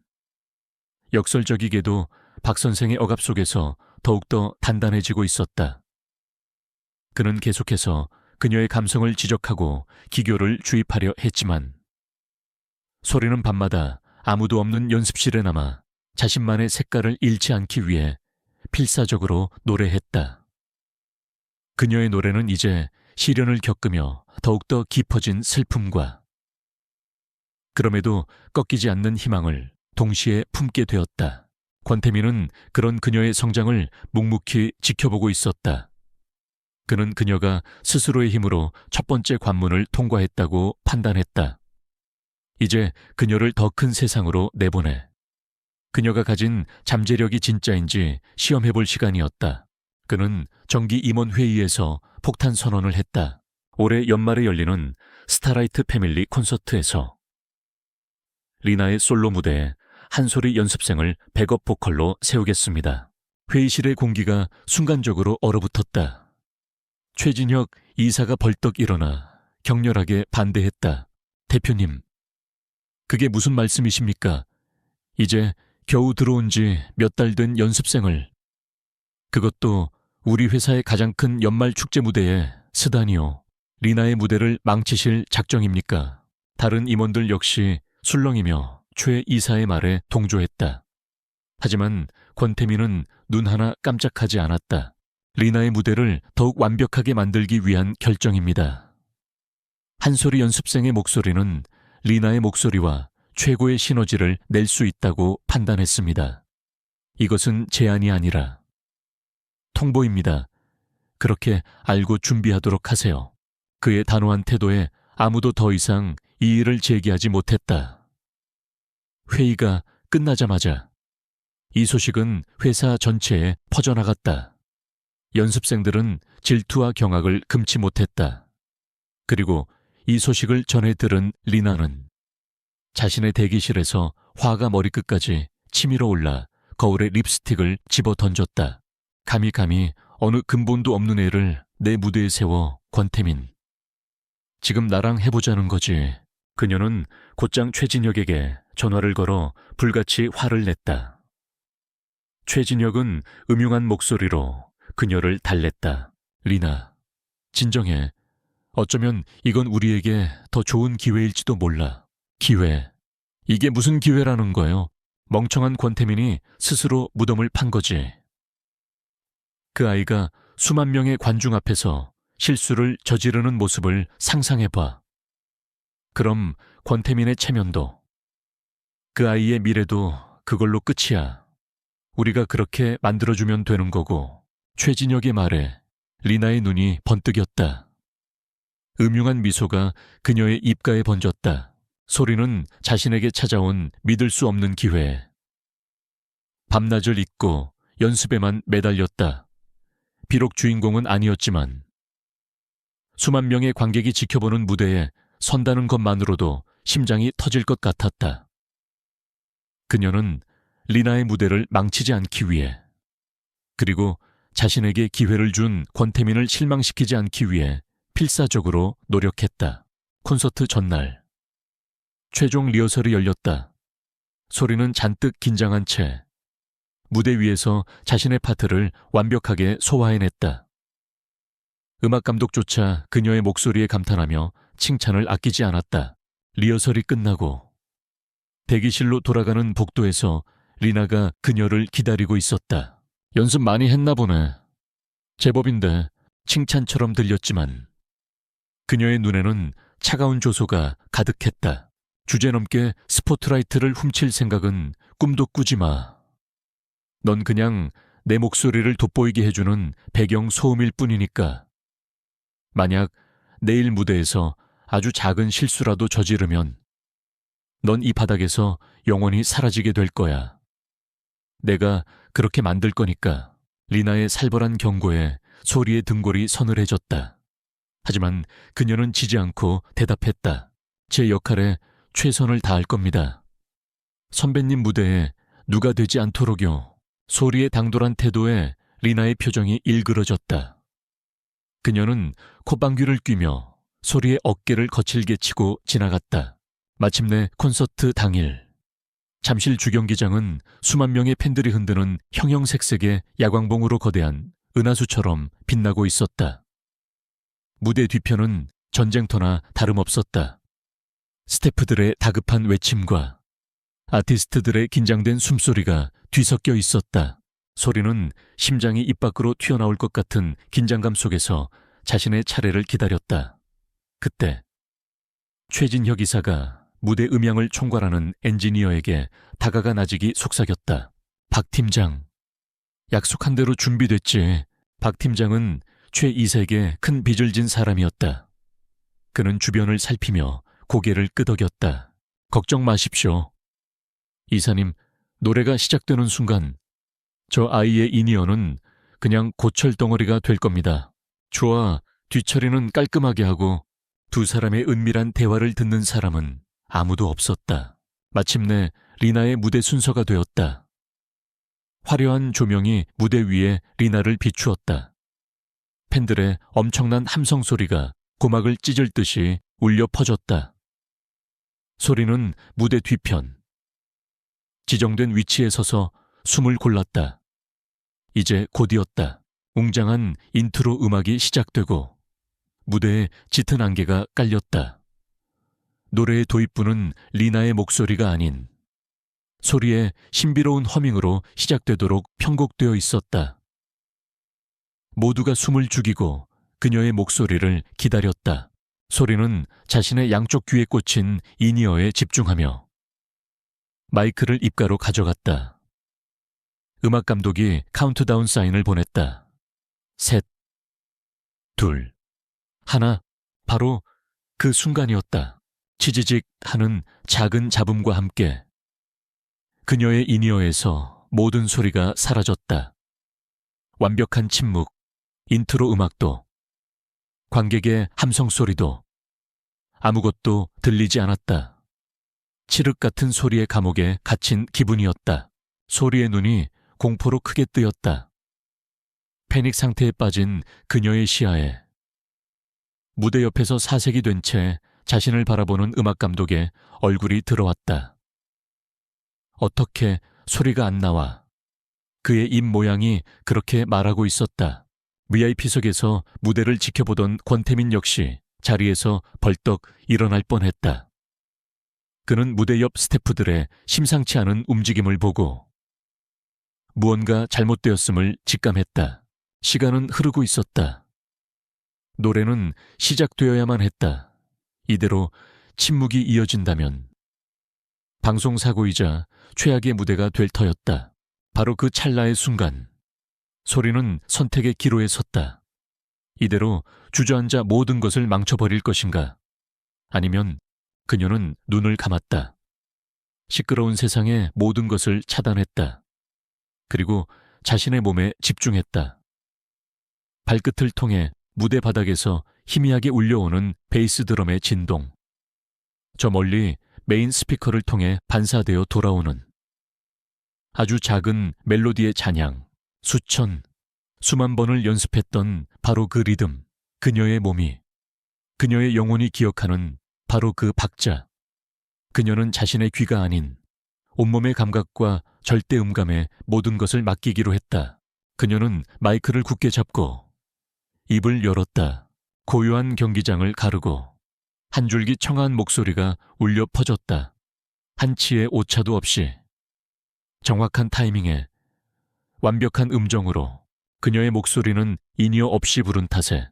역설적이게도 박 선생의 억압 속에서 더욱더 단단해지고 있었다. 그는 계속해서 그녀의 감성을 지적하고 기교를 주입하려 했지만 소리는 밤마다 아무도 없는 연습실에 남아 자신만의 색깔을 잃지 않기 위해 필사적으로 노래했다. 그녀의 노래는 이제 시련을 겪으며 더욱더 깊어진 슬픔과 그럼에도 꺾이지 않는 희망을 동시에 품게 되었다. 권태민은 그런 그녀의 성장을 묵묵히 지켜보고 있었다. 그는 그녀가 스스로의 힘으로 첫 번째 관문을 통과했다고 판단했다. 이제 그녀를 더 큰 세상으로 내보내. 그녀가 가진 잠재력이 진짜인지 시험해볼 시간이었다. 그는 정기 임원 회의에서 폭탄 선언을 했다. 올해 연말에 열리는 스타라이트 패밀리 콘서트에서 리나의 솔로 무대에 한소리 연습생을 백업 보컬로 세우겠습니다. 회의실의 공기가 순간적으로 얼어붙었다. 최진혁 이사가 벌떡 일어나 격렬하게 반대했다. 대표님, 그게 무슨 말씀이십니까? 이제 겨우 들어온 지 몇 달 된 연습생을, 그것도 우리 회사의 가장 큰 연말 축제 무대에 스다니요. 리나의 무대를 망치실 작정입니까? 다른 임원들 역시 술렁이며 최 이사의 말에 동조했다. 하지만 권태민은 눈 하나 깜짝하지 않았다. 리나의 무대를 더욱 완벽하게 만들기 위한 결정입니다. 한소리 연습생의 목소리는 리나의 목소리와 최고의 시너지를 낼 수 있다고 판단했습니다. 이것은 제안이 아니라 통보입니다. 그렇게 알고 준비하도록 하세요. 그의 단호한 태도에 아무도 더 이상 이의를 제기하지 못했다. 회의가 끝나자마자 이 소식은 회사 전체에 퍼져나갔다. 연습생들은 질투와 경악을 금치 못했다. 그리고 이 소식을 전해 들은 리나는 자신의 대기실에서 화가 머리끝까지 치밀어 올라 거울에 립스틱을 집어 던졌다. 감히 어느 근본도 없는 애를 내 무대에 세워. 권태민, 지금 나랑 해보자는 거지. 그녀는 곧장 최진혁에게 전화를 걸어 불같이 화를 냈다. 최진혁은 음흉한 목소리로 그녀를 달랬다. 리나, 진정해. 어쩌면 이건 우리에게 더 좋은 기회일지도 몰라. 기회. 이게 무슨 기회라는 거예요? 멍청한 권태민이 스스로 무덤을 판 거지. 그 아이가 수만 명의 관중 앞에서 실수를 저지르는 모습을 상상해봐. 그럼 권태민의 체면도, 그 아이의 미래도 그걸로 끝이야. 우리가 그렇게 만들어주면 되는 거고. 최진혁의 말에 리나의 눈이 번뜩였다. 음흉한 미소가 그녀의 입가에 번졌다. 소리는 자신에게 찾아온 믿을 수 없는 기회. 밤낮을 잊고 연습에만 매달렸다. 비록 주인공은 아니었지만 수만 명의 관객이 지켜보는 무대에 선다는 것만으로도 심장이 터질 것 같았다. 그녀는 리나의 무대를 망치지 않기 위해, 그리고 자신에게 기회를 준 권태민을 실망시키지 않기 위해 필사적으로 노력했다. 콘서트 전날 최종 리허설이 열렸다. 소리는 잔뜩 긴장한 채 무대 위에서 자신의 파트를 완벽하게 소화해냈다. 음악 감독조차 그녀의 목소리에 감탄하며 칭찬을 아끼지 않았다. 리허설이 끝나고 대기실로 돌아가는 복도에서 리나가 그녀를 기다리고 있었다. 연습 많이 했나 보네. 제법인데. 칭찬처럼 들렸지만 그녀의 눈에는 차가운 조소가 가득했다. 주제넘게 스포트라이트를 훔칠 생각은 꿈도 꾸지 마. 넌 그냥 내 목소리를 돋보이게 해주는 배경 소음일 뿐이니까. 만약 내일 무대에서 아주 작은 실수라도 저지르면 넌 이 바닥에서 영원히 사라지게 될 거야. 내가 그렇게 만들 거니까. 리나의 살벌한 경고에 소리의 등골이 서늘해졌다. 하지만 그녀는 지지 않고 대답했다. 제 역할에 최선을 다할 겁니다. 선배님 무대에 누가 되지 않도록요. 소리의 당돌한 태도에 리나의 표정이 일그러졌다. 그녀는 콧방귀를 뀌며 소리의 어깨를 거칠게 치고 지나갔다. 마침내 콘서트 당일. 잠실 주경기장은 수만 명의 팬들이 흔드는 형형색색의 야광봉으로 거대한 은하수처럼 빛나고 있었다. 무대 뒤편은 전쟁터나 다름없었다. 스태프들의 다급한 외침과 아티스트들의 긴장된 숨소리가 뒤섞여 있었다. 소리는 심장이 입 밖으로 튀어나올 것 같은 긴장감 속에서 자신의 차례를 기다렸다. 그때 최진혁 이사가 무대 음향을 총괄하는 엔지니어에게 다가가 나직이 속삭였다. 박 팀장. 약속한 대로 준비됐지. 박 팀장은 최 이사에게 큰 빚을 진 사람이었다. 그는 주변을 살피며 고개를 끄덕였다. 걱정 마십시오. 이사님, 노래가 시작되는 순간 저 아이의 인이어는 그냥 고철 덩어리가 될 겁니다. 좋아, 뒤처리는 깔끔하게 하고. 두 사람의 은밀한 대화를 듣는 사람은 아무도 없었다. 마침내 리나의 무대 순서가 되었다. 화려한 조명이 무대 위에 리나를 비추었다. 팬들의 엄청난 함성 소리가 고막을 찢을 듯이 울려 퍼졌다. 소리는 무대 뒤편. 지정된 위치에 서서 숨을 골랐다. 이제 곧이었다. 웅장한 인트로 음악이 시작되고 무대에 짙은 안개가 깔렸다. 노래의 도입부는 리나의 목소리가 아닌 소리의 신비로운 허밍으로 시작되도록 편곡되어 있었다. 모두가 숨을 죽이고 그녀의 목소리를 기다렸다. 소리는 자신의 양쪽 귀에 꽂힌 인이어에 집중하며 마이크를 입가로 가져갔다. 음악 감독이 카운트다운 사인을 보냈다. 셋, 둘, 하나. 바로 그 순간이었다. 치지직 하는 작은 잡음과 함께 그녀의 인이어에서 모든 소리가 사라졌다. 완벽한 침묵, 인트로 음악도, 관객의 함성 소리도 아무것도 들리지 않았다. 칠흑 같은 소리의 감옥에 갇힌 기분이었다. 소리의 눈이 공포로 크게 뜨였다. 패닉 상태에 빠진 그녀의 시야에 무대 옆에서 사색이 된 채 자신을 바라보는 음악 감독의 얼굴이 들어왔다. 어떻게 소리가 안 나와? 그의 입 모양이 그렇게 말하고 있었다. VIP석에서 무대를 지켜보던 권태민 역시 자리에서 벌떡 일어날 뻔했다. 그는 무대 옆 스태프들의 심상치 않은 움직임을 보고 무언가 잘못되었음을 직감했다. 시간은 흐르고 있었다. 노래는 시작되어야만 했다. 이대로 침묵이 이어진다면 방송사고이자 최악의 무대가 될 터였다. 바로 그 찰나의 순간 소리는 선택의 기로에 섰다. 이대로 주저앉아 모든 것을 망쳐버릴 것인가? 아니면 그녀는 눈을 감았다. 시끄러운 세상의 모든 것을 차단했다. 그리고 자신의 몸에 집중했다. 발끝을 통해 무대 바닥에서 희미하게 울려오는 베이스 드럼의 진동. 저 멀리 메인 스피커를 통해 반사되어 돌아오는 아주 작은 멜로디의 잔향. 수만 번을 연습했던 바로 그 리듬. 그녀의 몸이, 그녀의 영혼이 기억하는 바로 그 박자. 그녀는 자신의 귀가 아닌 온몸의 감각과 절대 음감에 모든 것을 맡기기로 했다. 그녀는 마이크를 굳게 잡고 입을 열었다. 고요한 경기장을 가르고 한 줄기 청아한 목소리가 울려 퍼졌다. 한치의 오차도 없이 정확한 타이밍에 완벽한 음정으로 그녀의 목소리는 인이어 없이 부른 탓에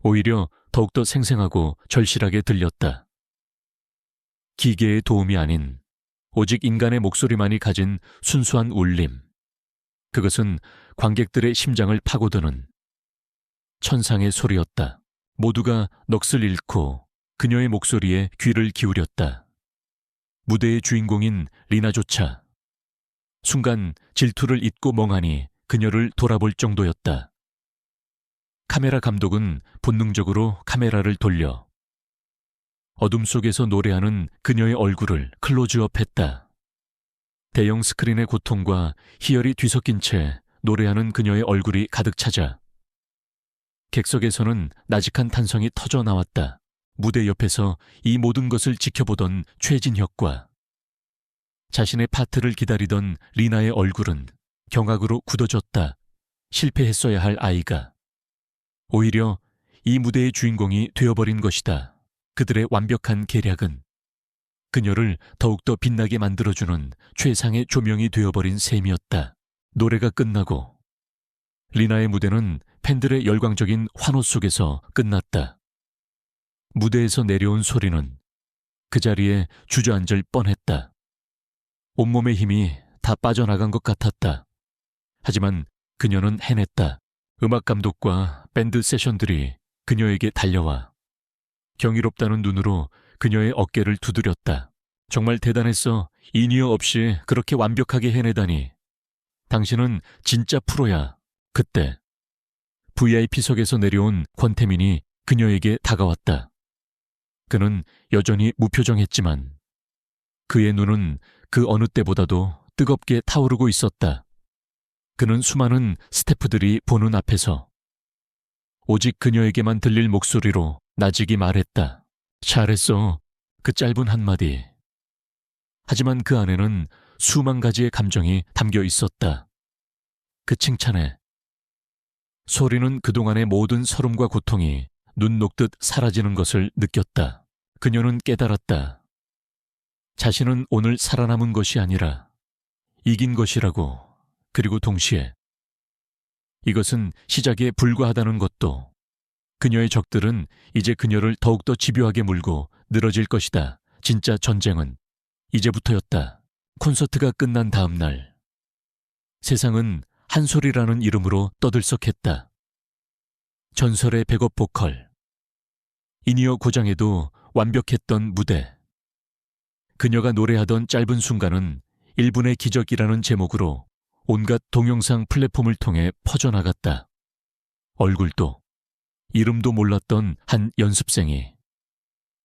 오히려 더욱더 생생하고 절실하게 들렸다. 기계의 도움이 아닌 오직 인간의 목소리만이 가진 순수한 울림. 그것은 관객들의 심장을 파고드는 천상의 소리였다. 모두가 넋을 잃고 그녀의 목소리에 귀를 기울였다. 무대의 주인공인 리나조차 순간 질투를 잊고 멍하니 그녀를 돌아볼 정도였다. 카메라 감독은 본능적으로 카메라를 돌려 어둠 속에서 노래하는 그녀의 얼굴을 클로즈업했다. 대형 스크린의 고통과 희열이 뒤섞인 채 노래하는 그녀의 얼굴이 가득 차자 객석에서는 나직한 탄성이 터져 나왔다. 무대 옆에서 이 모든 것을 지켜보던 최진혁과 자신의 파트를 기다리던 리나의 얼굴은 경악으로 굳어졌다. 실패했어야 할 아이가 오히려 이 무대의 주인공이 되어버린 것이다. 그들의 완벽한 계략은 그녀를 더욱더 빛나게 만들어주는 최상의 조명이 되어버린 셈이었다. 노래가 끝나고 리나의 무대는 팬들의 열광적인 환호 속에서 끝났다. 무대에서 내려온 소리는 그 자리에 주저앉을 뻔했다. 온몸의 힘이 다 빠져나간 것 같았다. 하지만 그녀는 해냈다. 음악 감독과 밴드 세션들이 그녀에게 달려와 경이롭다는 눈으로 그녀의 어깨를 두드렸다. 정말 대단했어. 인이어 없이 그렇게 완벽하게 해내다니. 당신은 진짜 프로야. 그때 VIP석에서 내려온 권태민이 그녀에게 다가왔다. 그는 여전히 무표정했지만 그의 눈은 그 어느 때보다도 뜨겁게 타오르고 있었다. 그는 수많은 스태프들이 보는 앞에서 오직 그녀에게만 들릴 목소리로 나직이 말했다. 잘했어. 그 짧은 한마디. 하지만 그 안에는 수만 가지의 감정이 담겨 있었다. 그 칭찬에 소리는 그동안의 모든 서름과 고통이 눈 녹듯 사라지는 것을 느꼈다. 그녀는 깨달았다. 자신은 오늘 살아남은 것이 아니라 이긴 것이라고. 그리고 동시에 이것은 시작에 불과하다는 것도. 그녀의 적들은 이제 그녀를 더욱더 집요하게 물고 늘어질 것이다. 진짜 전쟁은 이제부터였다. 콘서트가 끝난 다음 날 세상은 한솔이라는 이름으로 떠들썩했다. 전설의 백업 보컬, 인이어 고장에도 완벽했던 무대. 그녀가 노래하던 짧은 순간은 1분의 기적이라는 제목으로 온갖 동영상 플랫폼을 통해 퍼져나갔다. 얼굴도 이름도 몰랐던 한 연습생이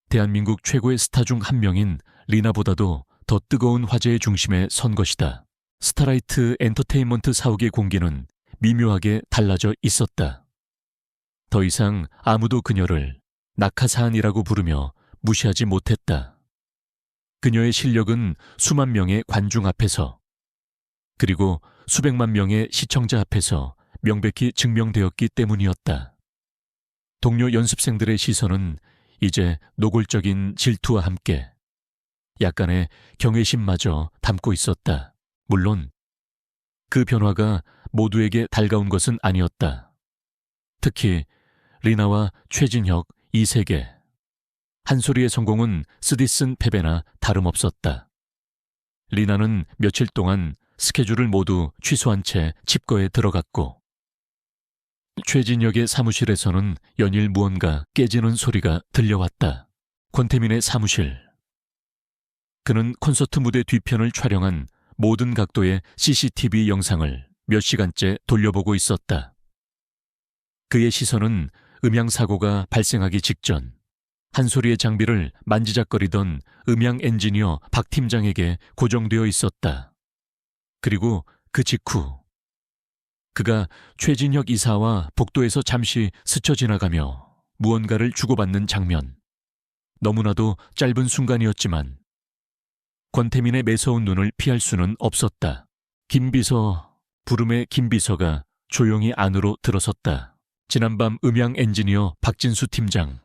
대한민국 최고의 스타 중 한 명인 리나보다도 더 뜨거운 화제의 중심에 선 것이다. 스타라이트 엔터테인먼트 사옥의 공기는 미묘하게 달라져 있었다. 더 이상 아무도 그녀를 낙하산이라고 부르며 무시하지 못했다. 그녀의 실력은 수만 명의 관중 앞에서 그리고 수백만 명의 시청자 앞에서 명백히 증명되었기 때문이었다. 동료 연습생들의 시선은 이제 노골적인 질투와 함께 약간의 경외심마저 담고 있었다. 물론 그 변화가 모두에게 달가운 것은 아니었다. 특히 리나와 최진혁 이 세계. 한솔이의 성공은 쓰디쓴 패배나 다름없었다. 리나는 며칠 동안 스케줄을 모두 취소한 채 칩거에 들어갔고 최진혁의 사무실에서는 연일 무언가 깨지는 소리가 들려왔다. 권태민의 사무실. 그는 콘서트 무대 뒤편을 촬영한 모든 각도의 CCTV 영상을 몇 시간째 돌려보고 있었다. 그의 시선은 음향사고가 발생하기 직전 한솔이의 장비를 만지작거리던 음향 엔지니어 박 팀장에게 고정되어 있었다. 그리고 그 직후 그가 최진혁 이사와 복도에서 잠시 스쳐 지나가며 무언가를 주고받는 장면. 너무나도 짧은 순간이었지만 권태민의 매서운 눈을 피할 수는 없었다. 김비서, 부름의 김비서가 조용히 안으로 들어섰다. 지난밤 음향 엔지니어 박진수 팀장,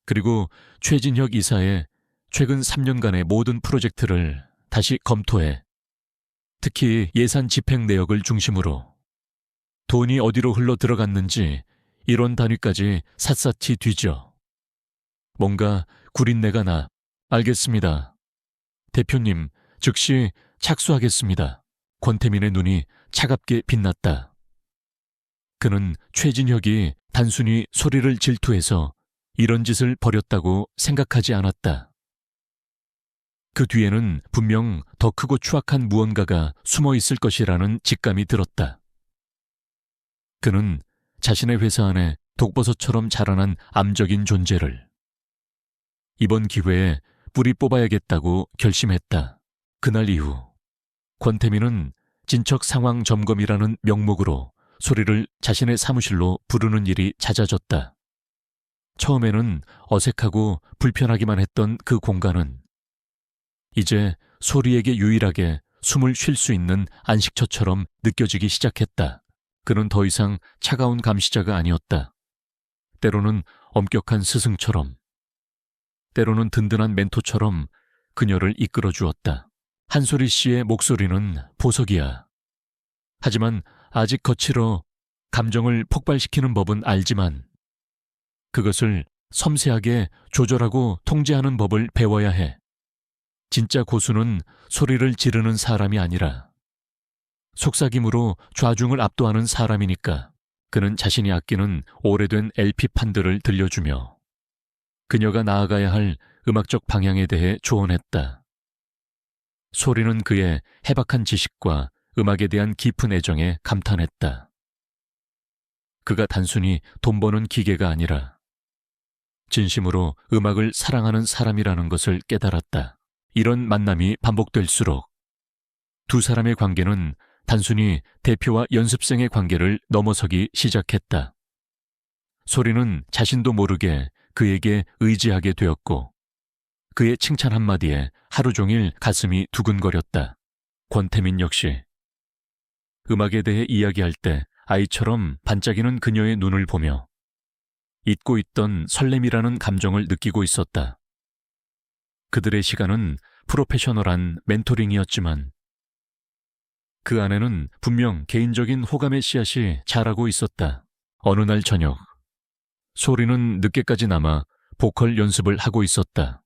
그리고 최진혁 이사의 최근 3년간의 모든 프로젝트를 다시 검토해 특히 예산 집행 내역을 중심으로 돈이 어디로 흘러 들어갔는지 이론 단위까지 샅샅이 뒤져 뭔가 구린내가 나 알겠습니다. 대표님, 즉시 착수하겠습니다. 권태민의 눈이 차갑게 빛났다. 그는 최진혁이 단순히 소리를 질투해서 이런 짓을 벌였다고 생각하지 않았다. 그 뒤에는 분명 더 크고 추악한 무언가가 숨어 있을 것이라는 직감이 들었다. 그는 자신의 회사 안에 독버섯처럼 자라난 암적인 존재를 이번 기회에 뿌리 뽑아야겠다고 결심했다. 그날 이후 권태민은 진척 상황 점검이라는 명목으로 소리를 자신의 사무실로 부르는 일이 잦아졌다. 처음에는 어색하고 불편하기만 했던 그 공간은 이제 소리에게 유일하게 숨을 쉴 수 있는 안식처처럼 느껴지기 시작했다. 그는 더 이상 차가운 감시자가 아니었다. 때로는 엄격한 스승처럼, 때로는 든든한 멘토처럼 그녀를 이끌어 주었다. 한소리 씨의 목소리는 보석이야. 하지만 아직 거칠어 감정을 폭발시키는 법은 알지만 그것을 섬세하게 조절하고 통제하는 법을 배워야 해. 진짜 고수는 소리를 지르는 사람이 아니라 속삭임으로 좌중을 압도하는 사람이니까. 그는 자신이 아끼는 오래된 LP판들을 들려주며 그녀가 나아가야 할 음악적 방향에 대해 조언했다. 소리는 그의 해박한 지식과 음악에 대한 깊은 애정에 감탄했다. 그가 단순히 돈 버는 기계가 아니라 진심으로 음악을 사랑하는 사람이라는 것을 깨달았다. 이런 만남이 반복될수록 두 사람의 관계는 단순히 대표와 연습생의 관계를 넘어서기 시작했다. 소리는 자신도 모르게 그에게 의지하게 되었고 그의 칭찬 한마디에 하루 종일 가슴이 두근거렸다. 권태민 역시 음악에 대해 이야기할 때 아이처럼 반짝이는 그녀의 눈을 보며 잊고 있던 설렘이라는 감정을 느끼고 있었다. 그들의 시간은 프로페셔널한 멘토링이었지만 그 안에는 분명 개인적인 호감의 씨앗이 자라고 있었다. 어느 날 저녁, 소리는 늦게까지 남아 보컬 연습을 하고 있었다.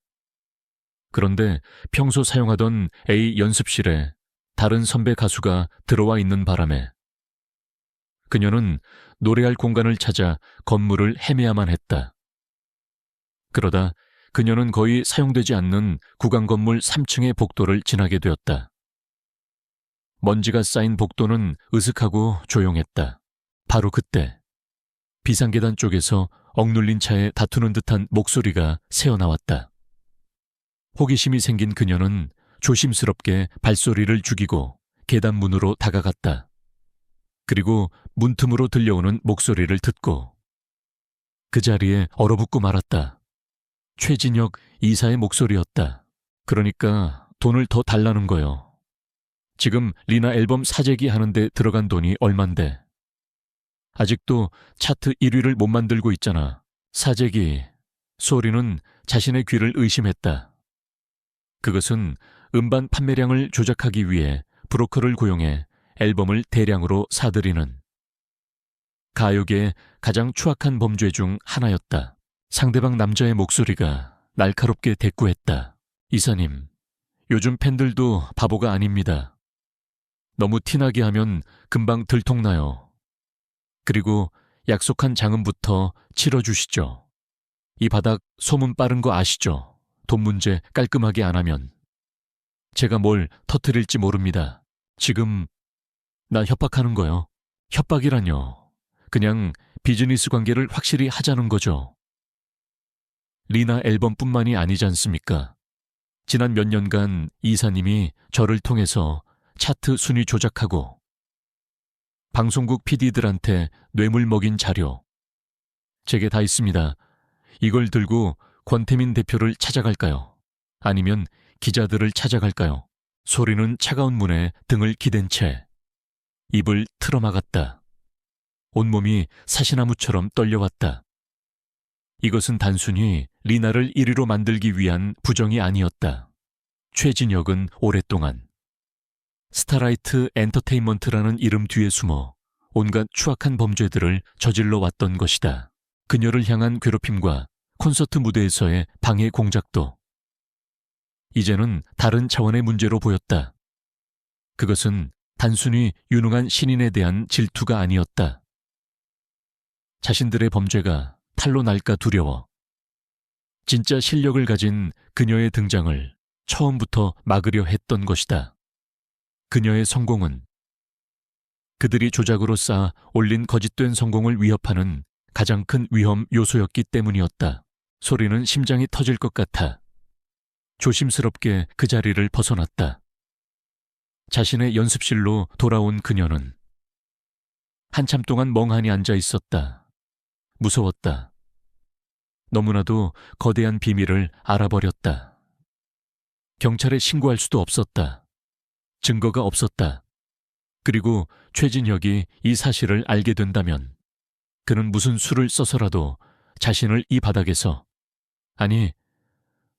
그런데 평소 사용하던 A 연습실에 다른 선배 가수가 들어와 있는 바람에 그녀는 노래할 공간을 찾아 건물을 헤매야만 했다. 그러다 그녀는 거의 사용되지 않는 구강 건물 3층의 복도를 지나게 되었다. 먼지가 쌓인 복도는 으슥하고 조용했다. 바로 그때 비상계단 쪽에서 억눌린 차에 다투는 듯한 목소리가 새어나왔다. 호기심이 생긴 그녀는 조심스럽게 발소리를 죽이고 계단 문으로 다가갔다. 그리고 문틈으로 들려오는 목소리를 듣고 그 자리에 얼어붙고 말았다. 최진혁 이사의 목소리였다. 그러니까 돈을 더 달라는 거요. 지금 리나 앨범 사재기 하는데 들어간 돈이 얼만데. 아직도 차트 1위를 못 만들고 있잖아. 사재기. 소리는 자신의 귀를 의심했다. 그것은 음반 판매량을 조작하기 위해 브로커를 고용해 앨범을 대량으로 사들이는 가요계의 가장 추악한 범죄 중 하나였다. 상대방 남자의 목소리가 날카롭게 대꾸했다. 이사님, 요즘 팬들도 바보가 아닙니다. 너무 티나게 하면 금방 들통나요. 그리고 약속한 장음부터 치러주시죠. 이 바닥 소문 빠른 거 아시죠? 돈 문제 깔끔하게 안 하면 제가 뭘 터뜨릴지 모릅니다. 지금 나 협박하는 거요. 협박이라뇨. 그냥 비즈니스 관계를 확실히 하자는 거죠. 리나 앨범뿐만이 아니지 않습니까? 지난 몇 년간 이사님이 저를 통해서 차트 순위 조작하고 방송국 PD들한테 뇌물 먹인 자료 제게 다 있습니다. 이걸 들고 권태민 대표를 찾아갈까요? 아니면 기자들을 찾아갈까요? 소리는 차가운 문에 등을 기댄 채 입을 틀어막았다. 온몸이 사시나무처럼 떨려왔다. 이것은 단순히 리나를 1위로 만들기 위한 부정이 아니었다. 최진혁은 오랫동안 스타라이트 엔터테인먼트라는 이름 뒤에 숨어 온갖 추악한 범죄들을 저질러 왔던 것이다. 그녀를 향한 괴롭힘과 콘서트 무대에서의 방해 공작도 이제는 다른 차원의 문제로 보였다. 그것은 단순히 유능한 신인에 대한 질투가 아니었다. 자신들의 범죄가 탄로 날까 두려워 진짜 실력을 가진 그녀의 등장을 처음부터 막으려 했던 것이다. 그녀의 성공은 그들이 조작으로 쌓아 올린 거짓된 성공을 위협하는 가장 큰 위험 요소였기 때문이었다. 소리는 심장이 터질 것 같아 조심스럽게 그 자리를 벗어났다. 자신의 연습실로 돌아온 그녀는 한참 동안 멍하니 앉아 있었다. 무서웠다. 너무나도 거대한 비밀을 알아버렸다. 경찰에 신고할 수도 없었다. 증거가 없었다. 그리고 최진혁이 이 사실을 알게 된다면 그는 무슨 수를 써서라도 자신을 이 바닥에서, 아니,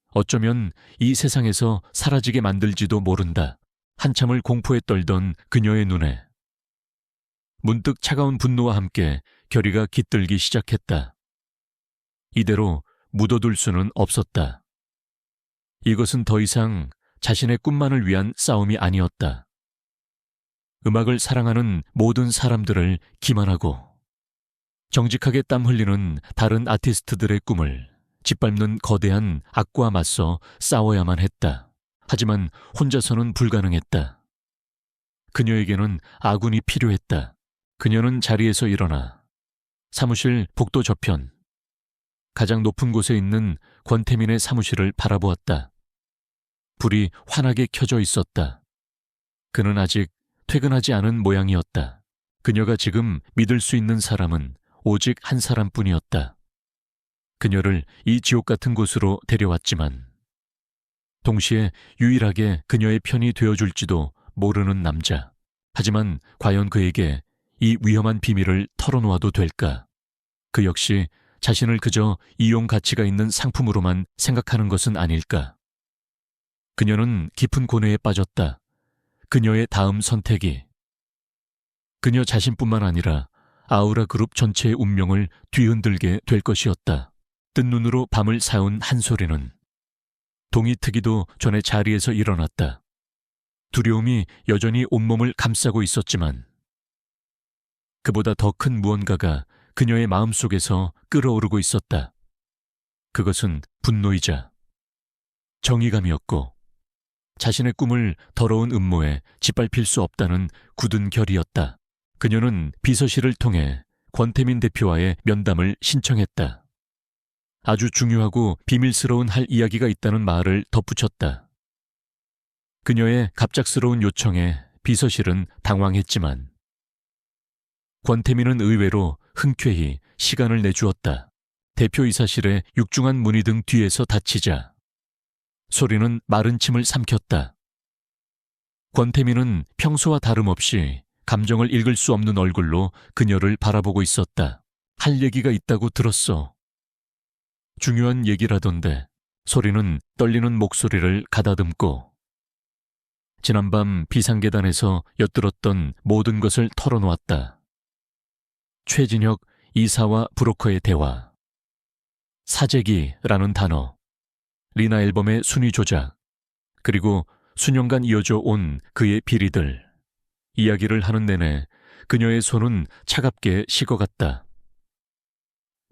어쩌면 이 세상에서 사라지게 만들지도 모른다. 한참을 공포에 떨던 그녀의 눈에 문득 차가운 분노와 함께 결의가 깃들기 시작했다. 이대로 묻어둘 수는 없었다. 이것은 더 이상 자신의 꿈만을 위한 싸움이 아니었다. 음악을 사랑하는 모든 사람들을 기만하고 정직하게 땀 흘리는 다른 아티스트들의 꿈을 짓밟는 거대한 악과 맞서 싸워야만 했다. 하지만 혼자서는 불가능했다. 그녀에게는 아군이 필요했다. 그녀는 자리에서 일어나 사무실 복도 저편, 가장 높은 곳에 있는 권태민의 사무실을 바라보았다. 불이 환하게 켜져 있었다. 그는 아직 퇴근하지 않은 모양이었다. 그녀가 지금 믿을 수 있는 사람은 오직 한 사람뿐이었다. 그녀를 이 지옥 같은 곳으로 데려왔지만 동시에 유일하게 그녀의 편이 되어줄지도 모르는 남자. 하지만 과연 그에게 이 위험한 비밀을 털어놓아도 될까? 그 역시 자신을 그저 이용 가치가 있는 상품으로만 생각하는 것은 아닐까? 그녀는 깊은 고뇌에 빠졌다. 그녀의 다음 선택이 그녀 자신뿐만 아니라 아우라 그룹 전체의 운명을 뒤흔들게 될 것이었다. 뜬 눈으로 밤을 새운 한 소리는 동이 트기도 전에 자리에서 일어났다. 두려움이 여전히 온몸을 감싸고 있었지만 그보다 더 큰 무언가가 그녀의 마음속에서 끓어오르고 있었다. 그것은 분노이자 정의감이었고 자신의 꿈을 더러운 음모에 짓밟힐 수 없다는 굳은 결의였다. 그녀는 비서실을 통해 권태민 대표와의 면담을 신청했다. 아주 중요하고 비밀스러운 할 이야기가 있다는 말을 덧붙였다. 그녀의 갑작스러운 요청에 비서실은 당황했지만 권태민은 의외로 흔쾌히 시간을 내주었다. 대표이사실의 육중한 문이 등 뒤에서 닫히자 소리는 마른 침을 삼켰다. 권태민은 평소와 다름없이 감정을 읽을 수 없는 얼굴로 그녀를 바라보고 있었다. 할 얘기가 있다고 들었어. 중요한 얘기라던데. 소리는 떨리는 목소리를 가다듬고 지난밤 비상계단에서 엿들었던 모든 것을 털어놓았다. 최진혁 이사와 브로커의 대화, 사재기라는 단어, 리나 앨범의 순위 조작, 그리고 수년간 이어져 온 그의 비리들. 이야기를 하는 내내 그녀의 손은 차갑게 식어갔다.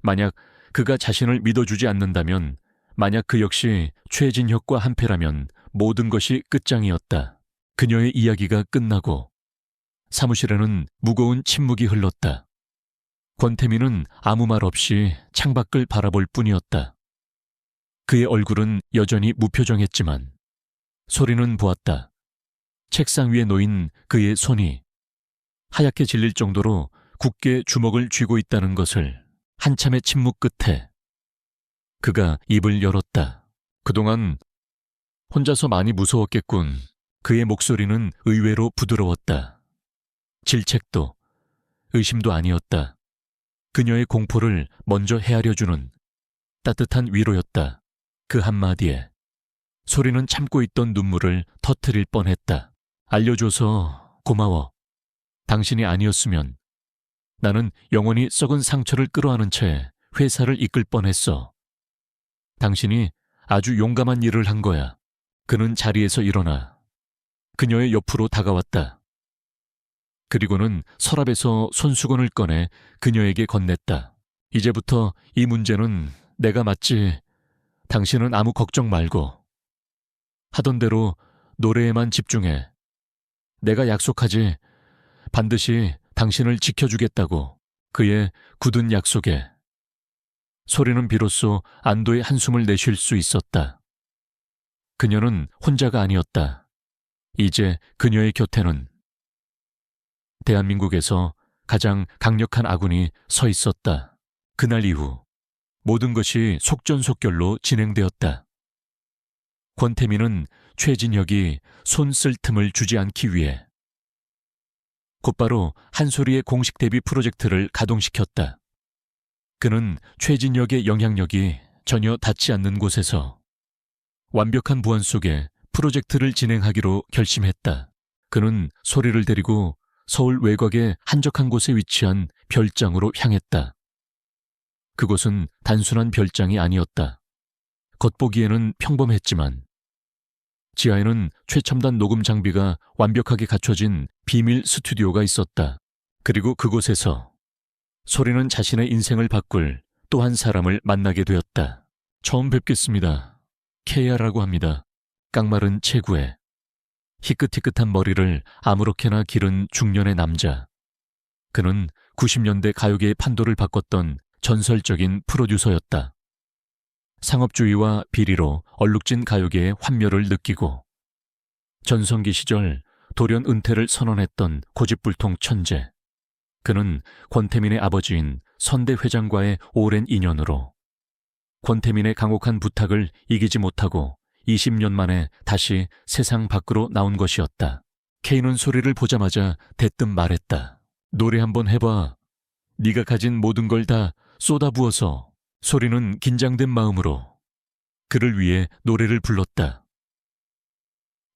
만약 그가 자신을 믿어주지 않는다면, 만약 그 역시 최진혁과 한패라면 모든 것이 끝장이었다. 그녀의 이야기가 끝나고 사무실에는 무거운 침묵이 흘렀다. 권태민은 아무 말 없이 창밖을 바라볼 뿐이었다. 그의 얼굴은 여전히 무표정했지만 소리는 보았다. 책상 위에 놓인 그의 손이 하얗게 질릴 정도로 굳게 주먹을 쥐고 있다는 것을. 한참의 침묵 끝에 그가 입을 열었다. 그동안 혼자서 많이 무서웠겠군. 그의 목소리는 의외로 부드러웠다. 질책도 의심도 아니었다. 그녀의 공포를 먼저 헤아려주는 따뜻한 위로였다. 그 한마디에 소리는 참고 있던 눈물을 터뜨릴 뻔했다. 알려줘서 고마워. 당신이 아니었으면 나는 영원히 썩은 상처를 끌어안은 채 회사를 이끌 뻔했어. 당신이 아주 용감한 일을 한 거야. 그는 자리에서 일어나 그녀의 옆으로 다가왔다. 그리고는 서랍에서 손수건을 꺼내 그녀에게 건넸다. 이제부터 이 문제는 내가 맞지. 당신은 아무 걱정 말고. 하던 대로 노래에만 집중해. 내가 약속하지. 반드시 당신을 지켜주겠다고. 그의 굳은 약속에 소리는 비로소 안도의 한숨을 내쉴 수 있었다. 그녀는 혼자가 아니었다. 이제 그녀의 곁에는 대한민국에서 가장 강력한 아군이 서 있었다. 그날 이후 모든 것이 속전속결로 진행되었다. 권태민은 최진혁이 손 쓸 틈을 주지 않기 위해 곧바로 한소리의 공식 데뷔 프로젝트를 가동시켰다. 그는 최진혁의 영향력이 전혀 닿지 않는 곳에서 완벽한 보안 속에 프로젝트를 진행하기로 결심했다. 그는 소리를 데리고 서울 외곽의 한적한 곳에 위치한 별장으로 향했다. 그곳은 단순한 별장이 아니었다. 겉보기에는 평범했지만 지하에는 최첨단 녹음 장비가 완벽하게 갖춰진 비밀 스튜디오가 있었다. 그리고 그곳에서 소리는 자신의 인생을 바꿀 또 한 사람을 만나게 되었다. 처음 뵙겠습니다. 케이아라고 합니다. 깡마른 체구에 희끗희끗한 머리를 아무렇게나 기른 중년의 남자. 그는 90년대 가요계의 판도를 바꿨던 전설적인 프로듀서였다. 상업주의와 비리로 얼룩진 가요계의 환멸을 느끼고 전성기 시절 돌연 은퇴를 선언했던 고집불통 천재. 그는 권태민의 아버지인 선대 회장과의 오랜 인연으로 권태민의 강혹한 부탁을 이기지 못하고 20년 만에 다시 세상 밖으로 나온 것이었다. 케이는 소리를 보자마자 대뜸 말했다. 노래 한번 해봐. 네가 가진 모든 걸 다 쏟아부어서. 소리는 긴장된 마음으로 그를 위해 노래를 불렀다.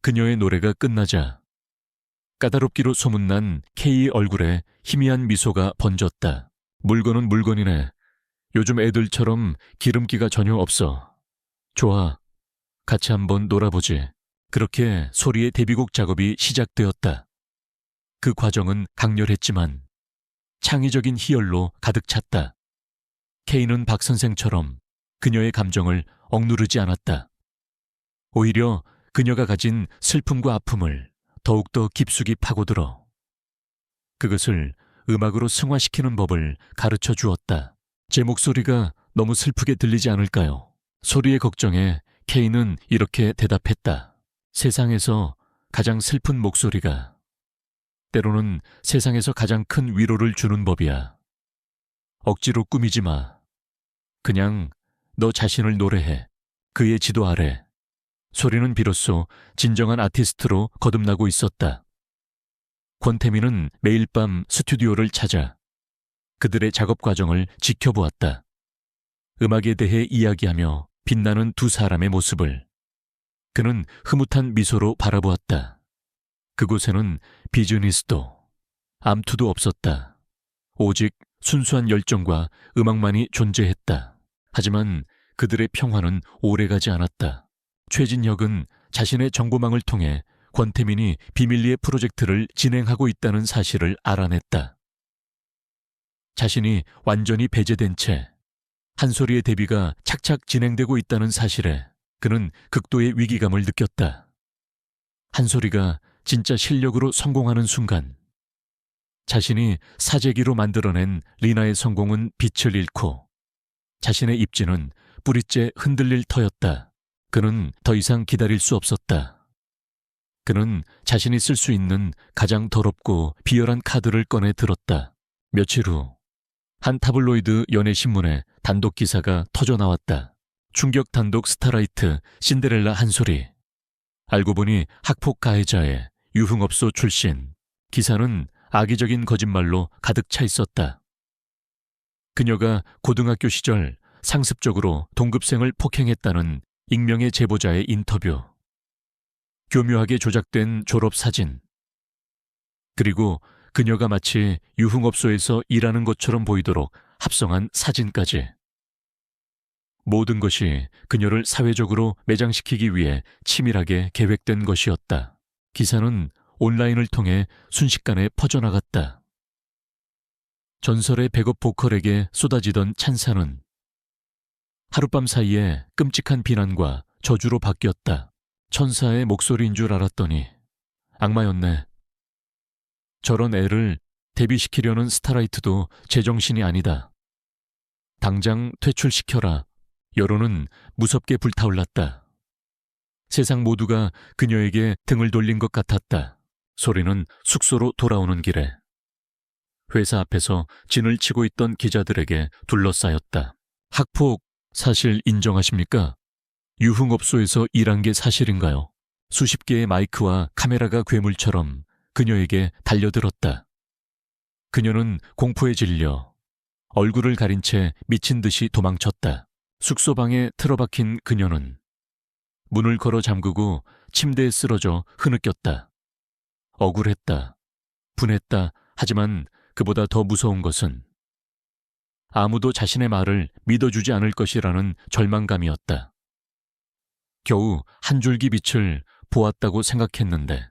그녀의 노래가 끝나자 까다롭기로 소문난 케이의 얼굴에 희미한 미소가 번졌다. 물건은 물건이네. 요즘 애들처럼 기름기가 전혀 없어. 좋아. 같이 한번 놀아보지. 그렇게 소리의 데뷔곡 작업이 시작되었다. 그 과정은 강렬했지만 창의적인 희열로 가득 찼다. 케이는 박 선생처럼 그녀의 감정을 억누르지 않았다. 오히려 그녀가 가진 슬픔과 아픔을 더욱더 깊숙이 파고들어 그것을 음악으로 승화시키는 법을 가르쳐 주었다. 제 목소리가 너무 슬프게 들리지 않을까요? 소리의 걱정에 케이는 이렇게 대답했다. 세상에서 가장 슬픈 목소리가 때로는 세상에서 가장 큰 위로를 주는 법이야. 억지로 꾸미지 마. 그냥 너 자신을 노래해. 그의 지도 아래 소리는 비로소 진정한 아티스트로 거듭나고 있었다. 권태민은 매일 밤 스튜디오를 찾아 그들의 작업 과정을 지켜보았다. 음악에 대해 이야기하며 빛나는 두 사람의 모습을 그는 흐뭇한 미소로 바라보았다. 그곳에는 비즈니스도 암투도 없었다. 오직 순수한 열정과 음악만이 존재했다. 하지만 그들의 평화는 오래가지 않았다. 최진혁은 자신의 정보망을 통해 권태민이 비밀리에 프로젝트를 진행하고 있다는 사실을 알아냈다. 자신이 완전히 배제된 채 한소리의 데뷔가 착착 진행되고 있다는 사실에 그는 극도의 위기감을 느꼈다. 한소리가 진짜 실력으로 성공하는 순간 자신이 사재기로 만들어낸 리나의 성공은 빛을 잃고 자신의 입지는 뿌리째 흔들릴 터였다. 그는 더 이상 기다릴 수 없었다. 그는 자신이 쓸 수 있는 가장 더럽고 비열한 카드를 꺼내 들었다. 며칠 후 한 타블로이드 연예신문에 단독 기사가 터져 나왔다. 충격 단독 스타라이트 신데렐라 한소리. 알고 보니 학폭 가해자의 유흥업소 출신. 기사는 악의적인 거짓말로 가득 차 있었다. 그녀가 고등학교 시절 상습적으로 동급생을 폭행했다는 익명의 제보자의 인터뷰. 교묘하게 조작된 졸업사진. 그리고 그녀가 마치 유흥업소에서 일하는 것처럼 보이도록 합성한 사진까지. 모든 것이 그녀를 사회적으로 매장시키기 위해 치밀하게 계획된 것이었다. 기사는 온라인을 통해 순식간에 퍼져나갔다. 전설의 백업 보컬에게 쏟아지던 찬사는 하룻밤 사이에 끔찍한 비난과 저주로 바뀌었다. 천사의 목소리인 줄 알았더니 악마였네. 저런 애를 데뷔시키려는 스타라이트도 제정신이 아니다. 당장 퇴출시켜라. 여론은 무섭게 불타올랐다. 세상 모두가 그녀에게 등을 돌린 것 같았다. 소리는 숙소로 돌아오는 길에 회사 앞에서 진을 치고 있던 기자들에게 둘러싸였다. 학폭 사실 인정하십니까? 유흥업소에서 일한 게 사실인가요? 수십 개의 마이크와 카메라가 괴물처럼 그녀에게 달려들었다. 그녀는 공포에 질려 얼굴을 가린 채 미친 듯이 도망쳤다. 숙소방에 틀어박힌 그녀는 문을 걸어 잠그고 침대에 쓰러져 흐느꼈다. 억울했다. 분했다. 하지만 그보다 더 무서운 것은 아무도 자신의 말을 믿어주지 않을 것이라는 절망감이었다. 겨우 한 줄기 빛을 보았다고 생각했는데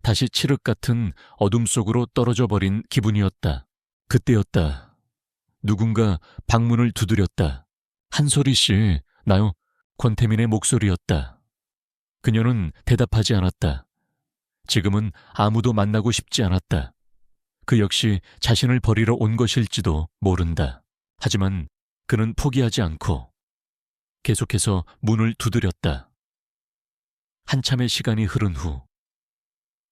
다시 칠흑 같은 어둠 속으로 떨어져 버린 기분이었다. 그때였다. 누군가 방문을 두드렸다. 한솔이 씨, 나요. 권태민의 목소리였다. 그녀는 대답하지 않았다. 지금은 아무도 만나고 싶지 않았다. 그 역시 자신을 버리러 온 것일지도 모른다. 하지만 그는 포기하지 않고 계속해서 문을 두드렸다. 한참의 시간이 흐른 후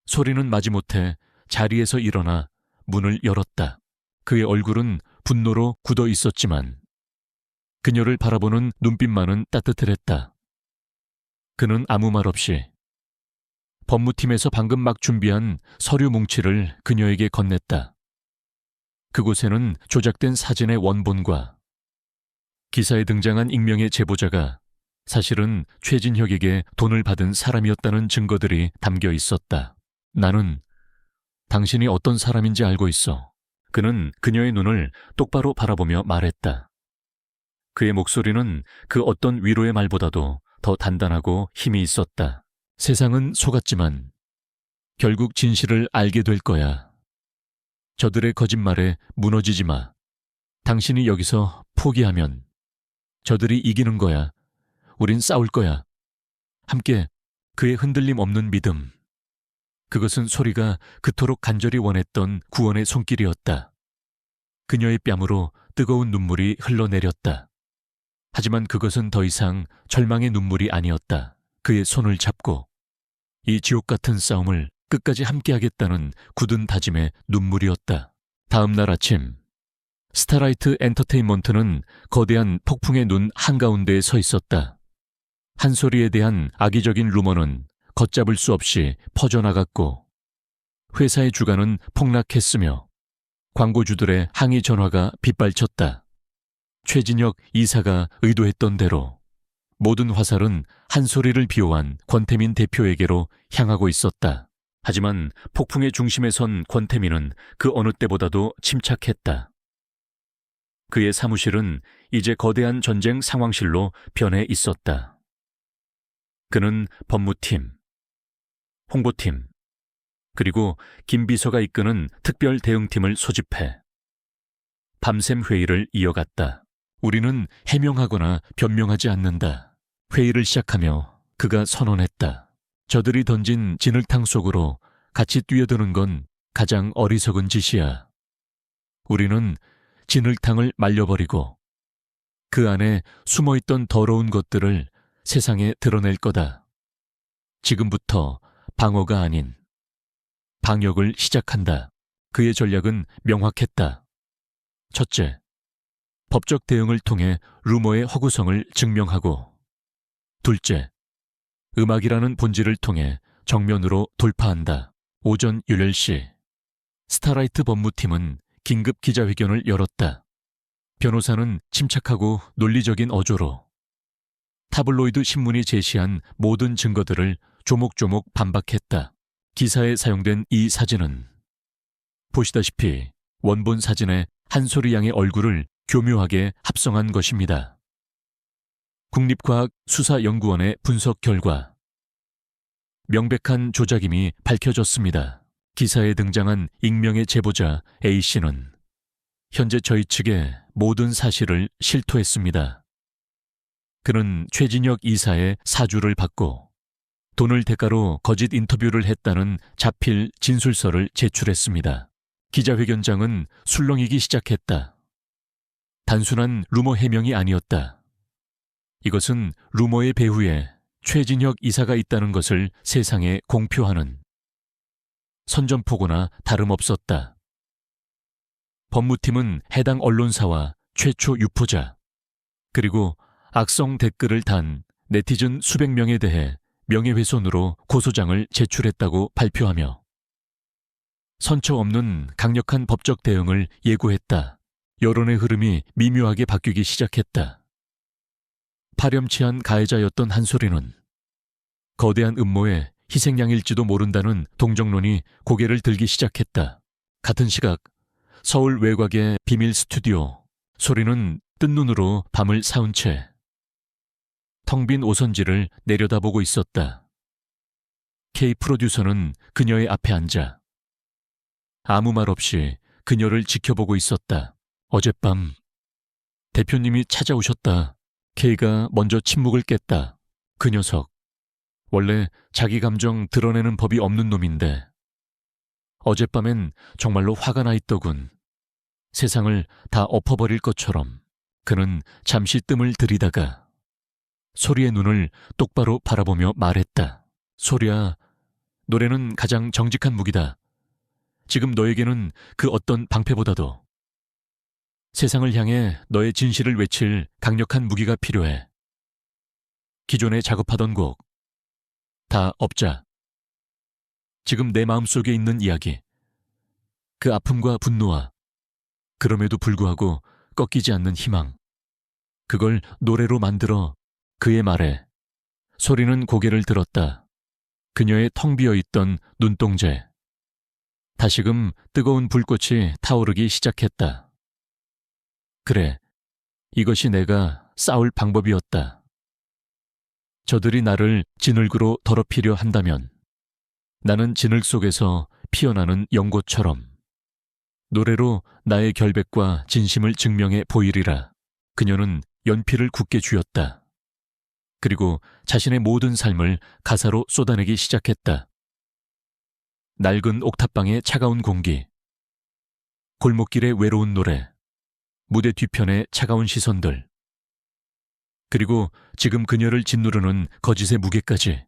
소리는 마지못해 자리에서 일어나 문을 열었다. 그의 얼굴은 분노로 굳어 있었지만 그녀를 바라보는 눈빛만은 따뜻했다. 그는 아무 말 없이 법무팀에서 방금 막 준비한 서류 뭉치를 그녀에게 건넸다. 그곳에는 조작된 사진의 원본과 기사에 등장한 익명의 제보자가 사실은 최진혁에게 돈을 받은 사람이었다는 증거들이 담겨 있었다. 나는 당신이 어떤 사람인지 알고 있어. 그는 그녀의 눈을 똑바로 바라보며 말했다. 그의 목소리는 그 어떤 위로의 말보다도 더 단단하고 힘이 있었다. 세상은 속았지만 결국 진실을 알게 될 거야. 저들의 거짓말에 무너지지 마. 당신이 여기서 포기하면 저들이 이기는 거야. 우린 싸울 거야. 함께 그의 흔들림 없는 믿음. 그것은 소리가 그토록 간절히 원했던 구원의 손길이었다. 그녀의 뺨으로 뜨거운 눈물이 흘러내렸다. 하지만 그것은 더 이상 절망의 눈물이 아니었다. 그의 손을 잡고 이 지옥 같은 싸움을 끝까지 함께하겠다는 굳은 다짐의 눈물이었다. 다음 날 아침 스타라이트 엔터테인먼트는 거대한 폭풍의 눈 한가운데에 서 있었다. 한솔이에 대한 악의적인 루머는 걷잡을 수 없이 퍼져나갔고 회사의 주가는 폭락했으며 광고주들의 항의 전화가 빗발쳤다. 최진혁 이사가 의도했던 대로 모든 화살은 한솔이를 비호한 권태민 대표에게로 향하고 있었다. 하지만 폭풍의 중심에 선 권태민은 그 어느 때보다도 침착했다. 그의 사무실은 이제 거대한 전쟁 상황실로 변해 있었다. 그는 법무팀, 홍보팀, 그리고 김 비서가 이끄는 특별 대응팀을 소집해 밤샘 회의를 이어갔다. 우리는 해명하거나 변명하지 않는다. 회의를 시작하며 그가 선언했다. 저들이 던진 진흙탕 속으로 같이 뛰어드는 건 가장 어리석은 짓이야. 우리는 진흙탕을 말려버리고 그 안에 숨어있던 더러운 것들을 세상에 드러낼 거다. 지금부터 방어가 아닌 방역을 시작한다. 그의 전략은 명확했다. 첫째, 법적 대응을 통해 루머의 허구성을 증명하고 둘째, 음악이라는 본질을 통해 정면으로 돌파한다. 오전 11시 스타라이트 법무팀은 긴급 기자회견을 열었다. 변호사는 침착하고 논리적인 어조로 타블로이드 신문이 제시한 모든 증거들을 조목조목 반박했다. 기사에 사용된 이 사진은 보시다시피 원본 사진에 한솔이 양의 얼굴을 교묘하게 합성한 것입니다. 국립과학수사연구원의 분석 결과 명백한 조작임이 밝혀졌습니다. 기사에 등장한 익명의 제보자 A씨는 현재 저희 측에 모든 사실을 실토했습니다. 그는 최진혁 이사의 사주를 받고 돈을 대가로 거짓 인터뷰를 했다는 자필 진술서를 제출했습니다. 기자회견장은 술렁이기 시작했다. 단순한 루머 해명이 아니었다. 이것은 루머의 배후에 최진혁 이사가 있다는 것을 세상에 공표하는 선전포고나 다름없었다. 법무팀은 해당 언론사와 최초 유포자, 그리고 악성 댓글을 단 네티즌 수백 명에 대해 명예훼손으로 고소장을 제출했다고 발표하며 선처 없는 강력한 법적 대응을 예고했다. 여론의 흐름이 미묘하게 바뀌기 시작했다. 파렴치한 가해자였던 한소리는 거대한 음모의 희생양일지도 모른다는 동정론이 고개를 들기 시작했다. 같은 시각 서울 외곽의 비밀 스튜디오, 소리는 뜬 눈으로 밤을 사운 채 텅 빈 오선지를 내려다보고 있었다. K 프로듀서는 그녀의 앞에 앉아 아무 말 없이 그녀를 지켜보고 있었다. 어젯밤 대표님이 찾아오셨다. K가 먼저 침묵을 깼다. 그 녀석 원래 자기 감정 드러내는 법이 없는 놈인데 어젯밤엔 정말로 화가 나 있더군. 세상을 다 엎어버릴 것처럼. 그는 잠시 뜸을 들이다가 소리의 눈을 똑바로 바라보며 말했다. 소리야, 노래는 가장 정직한 무기다. 지금 너에게는 그 어떤 방패보다도 세상을 향해 너의 진실을 외칠 강력한 무기가 필요해. 기존에 작업하던 곡 다 없자. 지금 내 마음속에 있는 이야기, 그 아픔과 분노와 그럼에도 불구하고 꺾이지 않는 희망, 그걸 노래로 만들어. 그의 말에 소리는 고개를 들었다. 그녀의 텅 비어있던 눈동자에 다시금 뜨거운 불꽃이 타오르기 시작했다. 그래, 이것이 내가 싸울 방법이었다. 저들이 나를 진흙으로 더럽히려 한다면 나는 진흙 속에서 피어나는 연꽃처럼 노래로 나의 결백과 진심을 증명해 보이리라. 그녀는 연필을 굳게 쥐었다. 그리고 자신의 모든 삶을 가사로 쏟아내기 시작했다. 낡은 옥탑방의 차가운 공기, 골목길의 외로운 노래, 무대 뒤편의 차가운 시선들, 그리고 지금 그녀를 짓누르는 거짓의 무게까지.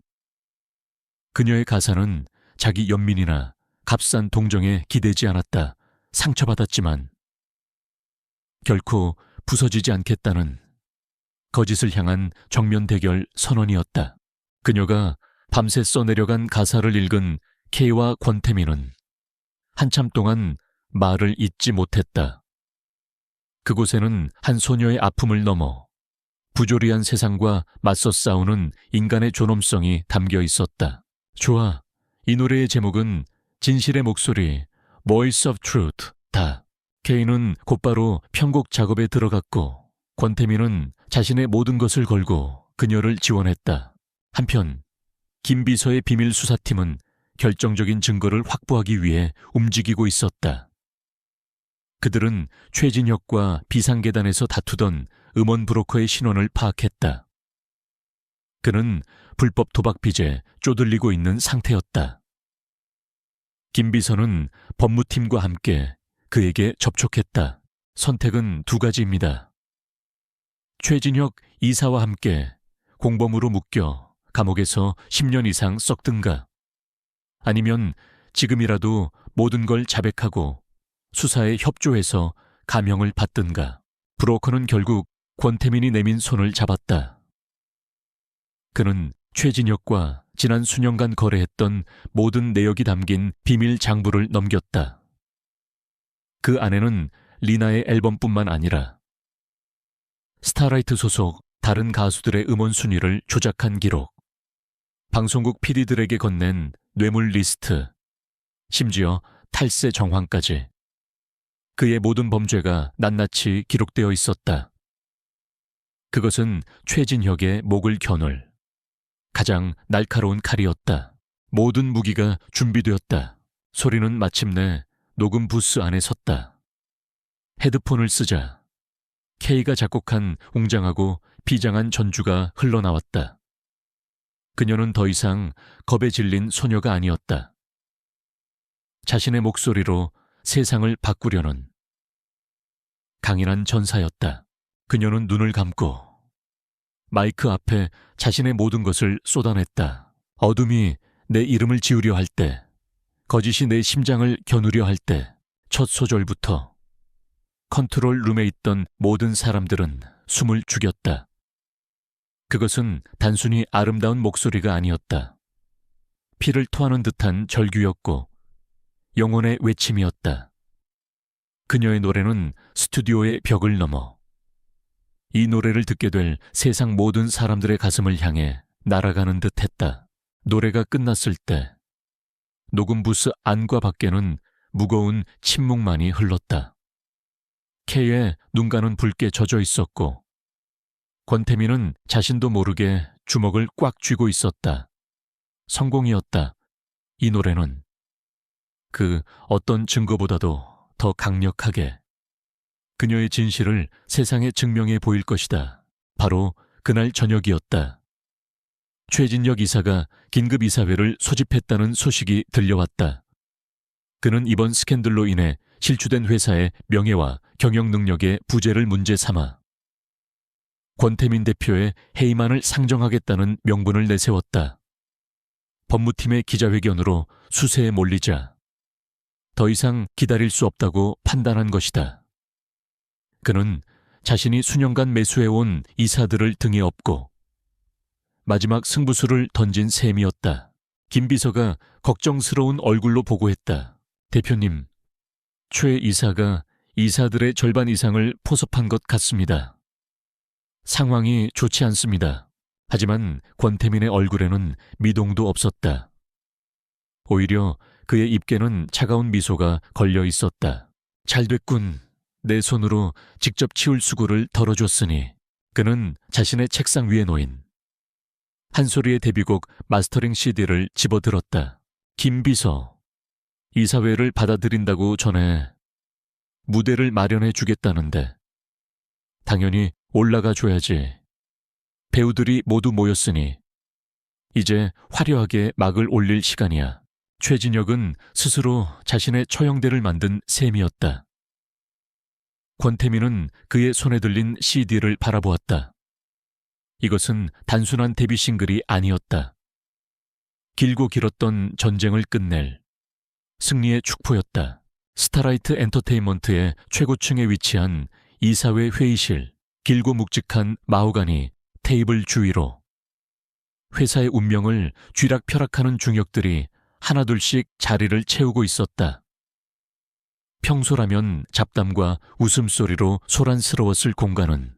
그녀의 가사는 자기 연민이나 값싼 동정에 기대지 않았다. 상처받았지만 결코 부서지지 않겠다는 거짓을 향한 정면 대결 선언이었다. 그녀가 밤새 써내려간 가사를 읽은 K와 권태민은 한참 동안 말을 잇지 못했다. 그곳에는 한 소녀의 아픔을 넘어 부조리한 세상과 맞서 싸우는 인간의 존엄성이 담겨 있었다. 좋아, 이 노래의 제목은 진실의 목소리, Voice of Truth 다. K는 곧바로 편곡 작업에 들어갔고 권태민은 자신의 모든 것을 걸고 그녀를 지원했다. 한편 김비서의 비밀 수사팀은 결정적인 증거를 확보하기 위해 움직이고 있었다. 그들은 최진혁과 비상계단에서 다투던 음원 브로커의 신원을 파악했다. 그는 불법 도박 빚에 쪼들리고 있는 상태였다. 김비서는 법무팀과 함께 그에게 접촉했다. 선택은 두 가지입니다. 최진혁 이사와 함께 공범으로 묶여 감옥에서 10년 이상 썩든가, 아니면 지금이라도 모든 걸 자백하고 수사에 협조해서 감형을 받든가. 브로커는 결국 권태민이 내민 손을 잡았다. 그는 최진혁과 지난 수년간 거래했던 모든 내역이 담긴 비밀 장부를 넘겼다. 그 안에는 리나의 앨범뿐만 아니라 스타라이트 소속 다른 가수들의 음원 순위를 조작한 기록, 방송국 PD들에게 건넨 뇌물 리스트, 심지어 탈세 정황까지. 그의 모든 범죄가 낱낱이 기록되어 있었다. 그것은 최진혁의 목을 겨눌 가장 날카로운 칼이었다. 모든 무기가 준비되었다. 소리는 마침내 녹음 부스 안에 섰다. 헤드폰을 쓰자 K가 작곡한 웅장하고 비장한 전주가 흘러나왔다. 그녀는 더 이상 겁에 질린 소녀가 아니었다. 자신의 목소리로 세상을 바꾸려는 강인한 전사였다. 그녀는 눈을 감고 마이크 앞에 자신의 모든 것을 쏟아냈다. 어둠이 내 이름을 지으려 할 때, 거짓이 내 심장을 겨누려 할 때, 첫 소절부터 컨트롤 룸에 있던 모든 사람들은 숨을 죽였다. 그것은 단순히 아름다운 목소리가 아니었다. 피를 토하는 듯한 절규였고 영혼의 외침이었다. 그녀의 노래는 스튜디오의 벽을 넘어 이 노래를 듣게 될 세상 모든 사람들의 가슴을 향해 날아가는 듯했다. 노래가 끝났을 때 녹음 부스 안과 밖에는 무거운 침묵만이 흘렀다. K의 눈가는 붉게 젖어 있었고 권태민은 자신도 모르게 주먹을 꽉 쥐고 있었다. 성공이었다. 이 노래는 그 어떤 증거보다도 더 강력하게 그녀의 진실을 세상에 증명해 보일 것이다. 바로 그날 저녁이었다. 최진혁 이사가 긴급 이사회를 소집했다는 소식이 들려왔다. 그는 이번 스캔들로 인해 실추된 회사의 명예와 경영 능력의 부재를 문제 삼아 권태민 대표의 해임안을 상정하겠다는 명분을 내세웠다. 법무팀의 기자회견으로 수세에 몰리자 더 이상 기다릴 수 없다고 판단한 것이다. 그는 자신이 수년간 매수해온 이사들을 등에 업고 마지막 승부수를 던진 셈이었다. 김 비서가 걱정스러운 얼굴로 보고했다. 대표님, 최 이사가 이사들의 절반 이상을 포섭한 것 같습니다. 상황이 좋지 않습니다. 하지만 권태민의 얼굴에는 미동도 없었다. 오히려 그의 입에는 차가운 미소가 걸려 있었다. 잘됐군. 내 손으로 직접 치울 수고를 덜어줬으니. 그는 자신의 책상 위에 놓인 한소리의 데뷔곡 마스터링 CD를 집어들었다. 김 비서, 이사회를 받아들인다고 전에 무대를 마련해 주겠다는데 당연히 올라가 줘야지. 배우들이 모두 모였으니 이제 화려하게 막을 올릴 시간이야. 최진혁은 스스로 자신의 처형대를 만든 셈이었다. 권태민은 그의 손에 들린 CD를 바라보았다. 이것은 단순한 데뷔 싱글이 아니었다. 길고 길었던 전쟁을 끝낼 승리의 축포였다. 스타라이트 엔터테인먼트의 최고층에 위치한 이사회 회의실, 길고 묵직한 마호가니 테이블 주위로 회사의 운명을 쥐락펴락하는 중역들이 하나둘씩 자리를 채우고 있었다. 평소라면 잡담과 웃음소리로 소란스러웠을 공간은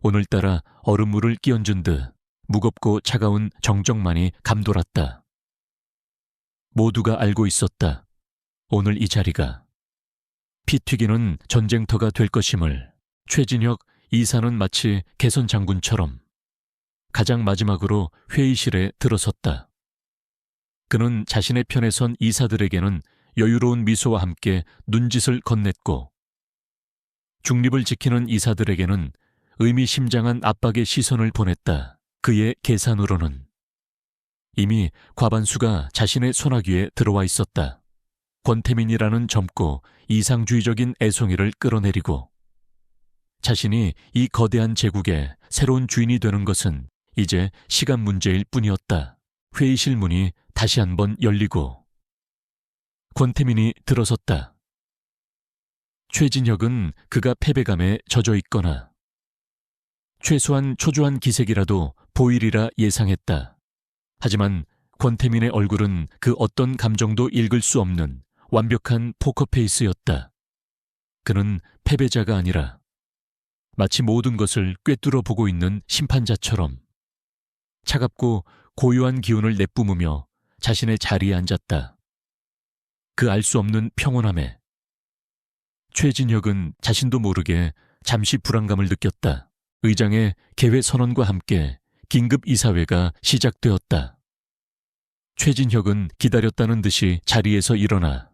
오늘따라 얼음물을 끼얹은 듯 무겁고 차가운 정적만이 감돌았다. 모두가 알고 있었다. 오늘 이 자리가 피 튀기는 전쟁터가 될 것임을. 최진혁 이사는 마치 개선 장군처럼 가장 마지막으로 회의실에 들어섰다. 그는 자신의 편에 선 이사들에게는 여유로운 미소와 함께 눈짓을 건넸고 중립을 지키는 이사들에게는 의미심장한 압박의 시선을 보냈다. 그의 계산으로는 이미 과반수가 자신의 손아귀에 들어와 있었다. 권태민이라는 젊고 이상주의적인 애송이를 끌어내리고 자신이 이 거대한 제국의 새로운 주인이 되는 것은 이제 시간 문제일 뿐이었다. 회의실 문이 다시 한번 열리고 권태민이 들어섰다. 최진혁은 그가 패배감에 젖어 있거나 최소한 초조한 기색이라도 보이리라 예상했다. 하지만 권태민의 얼굴은 그 어떤 감정도 읽을 수 없는 완벽한 포커페이스였다. 그는 패배자가 아니라 마치 모든 것을 꿰뚫어 보고 있는 심판자처럼 차갑고 고요한 기운을 내뿜으며 자신의 자리에 앉았다. 그 알 수 없는 평온함에 최진혁은 자신도 모르게 잠시 불안감을 느꼈다. 의장의 개회 선언과 함께 긴급 이사회가 시작되었다. 최진혁은 기다렸다는 듯이 자리에서 일어나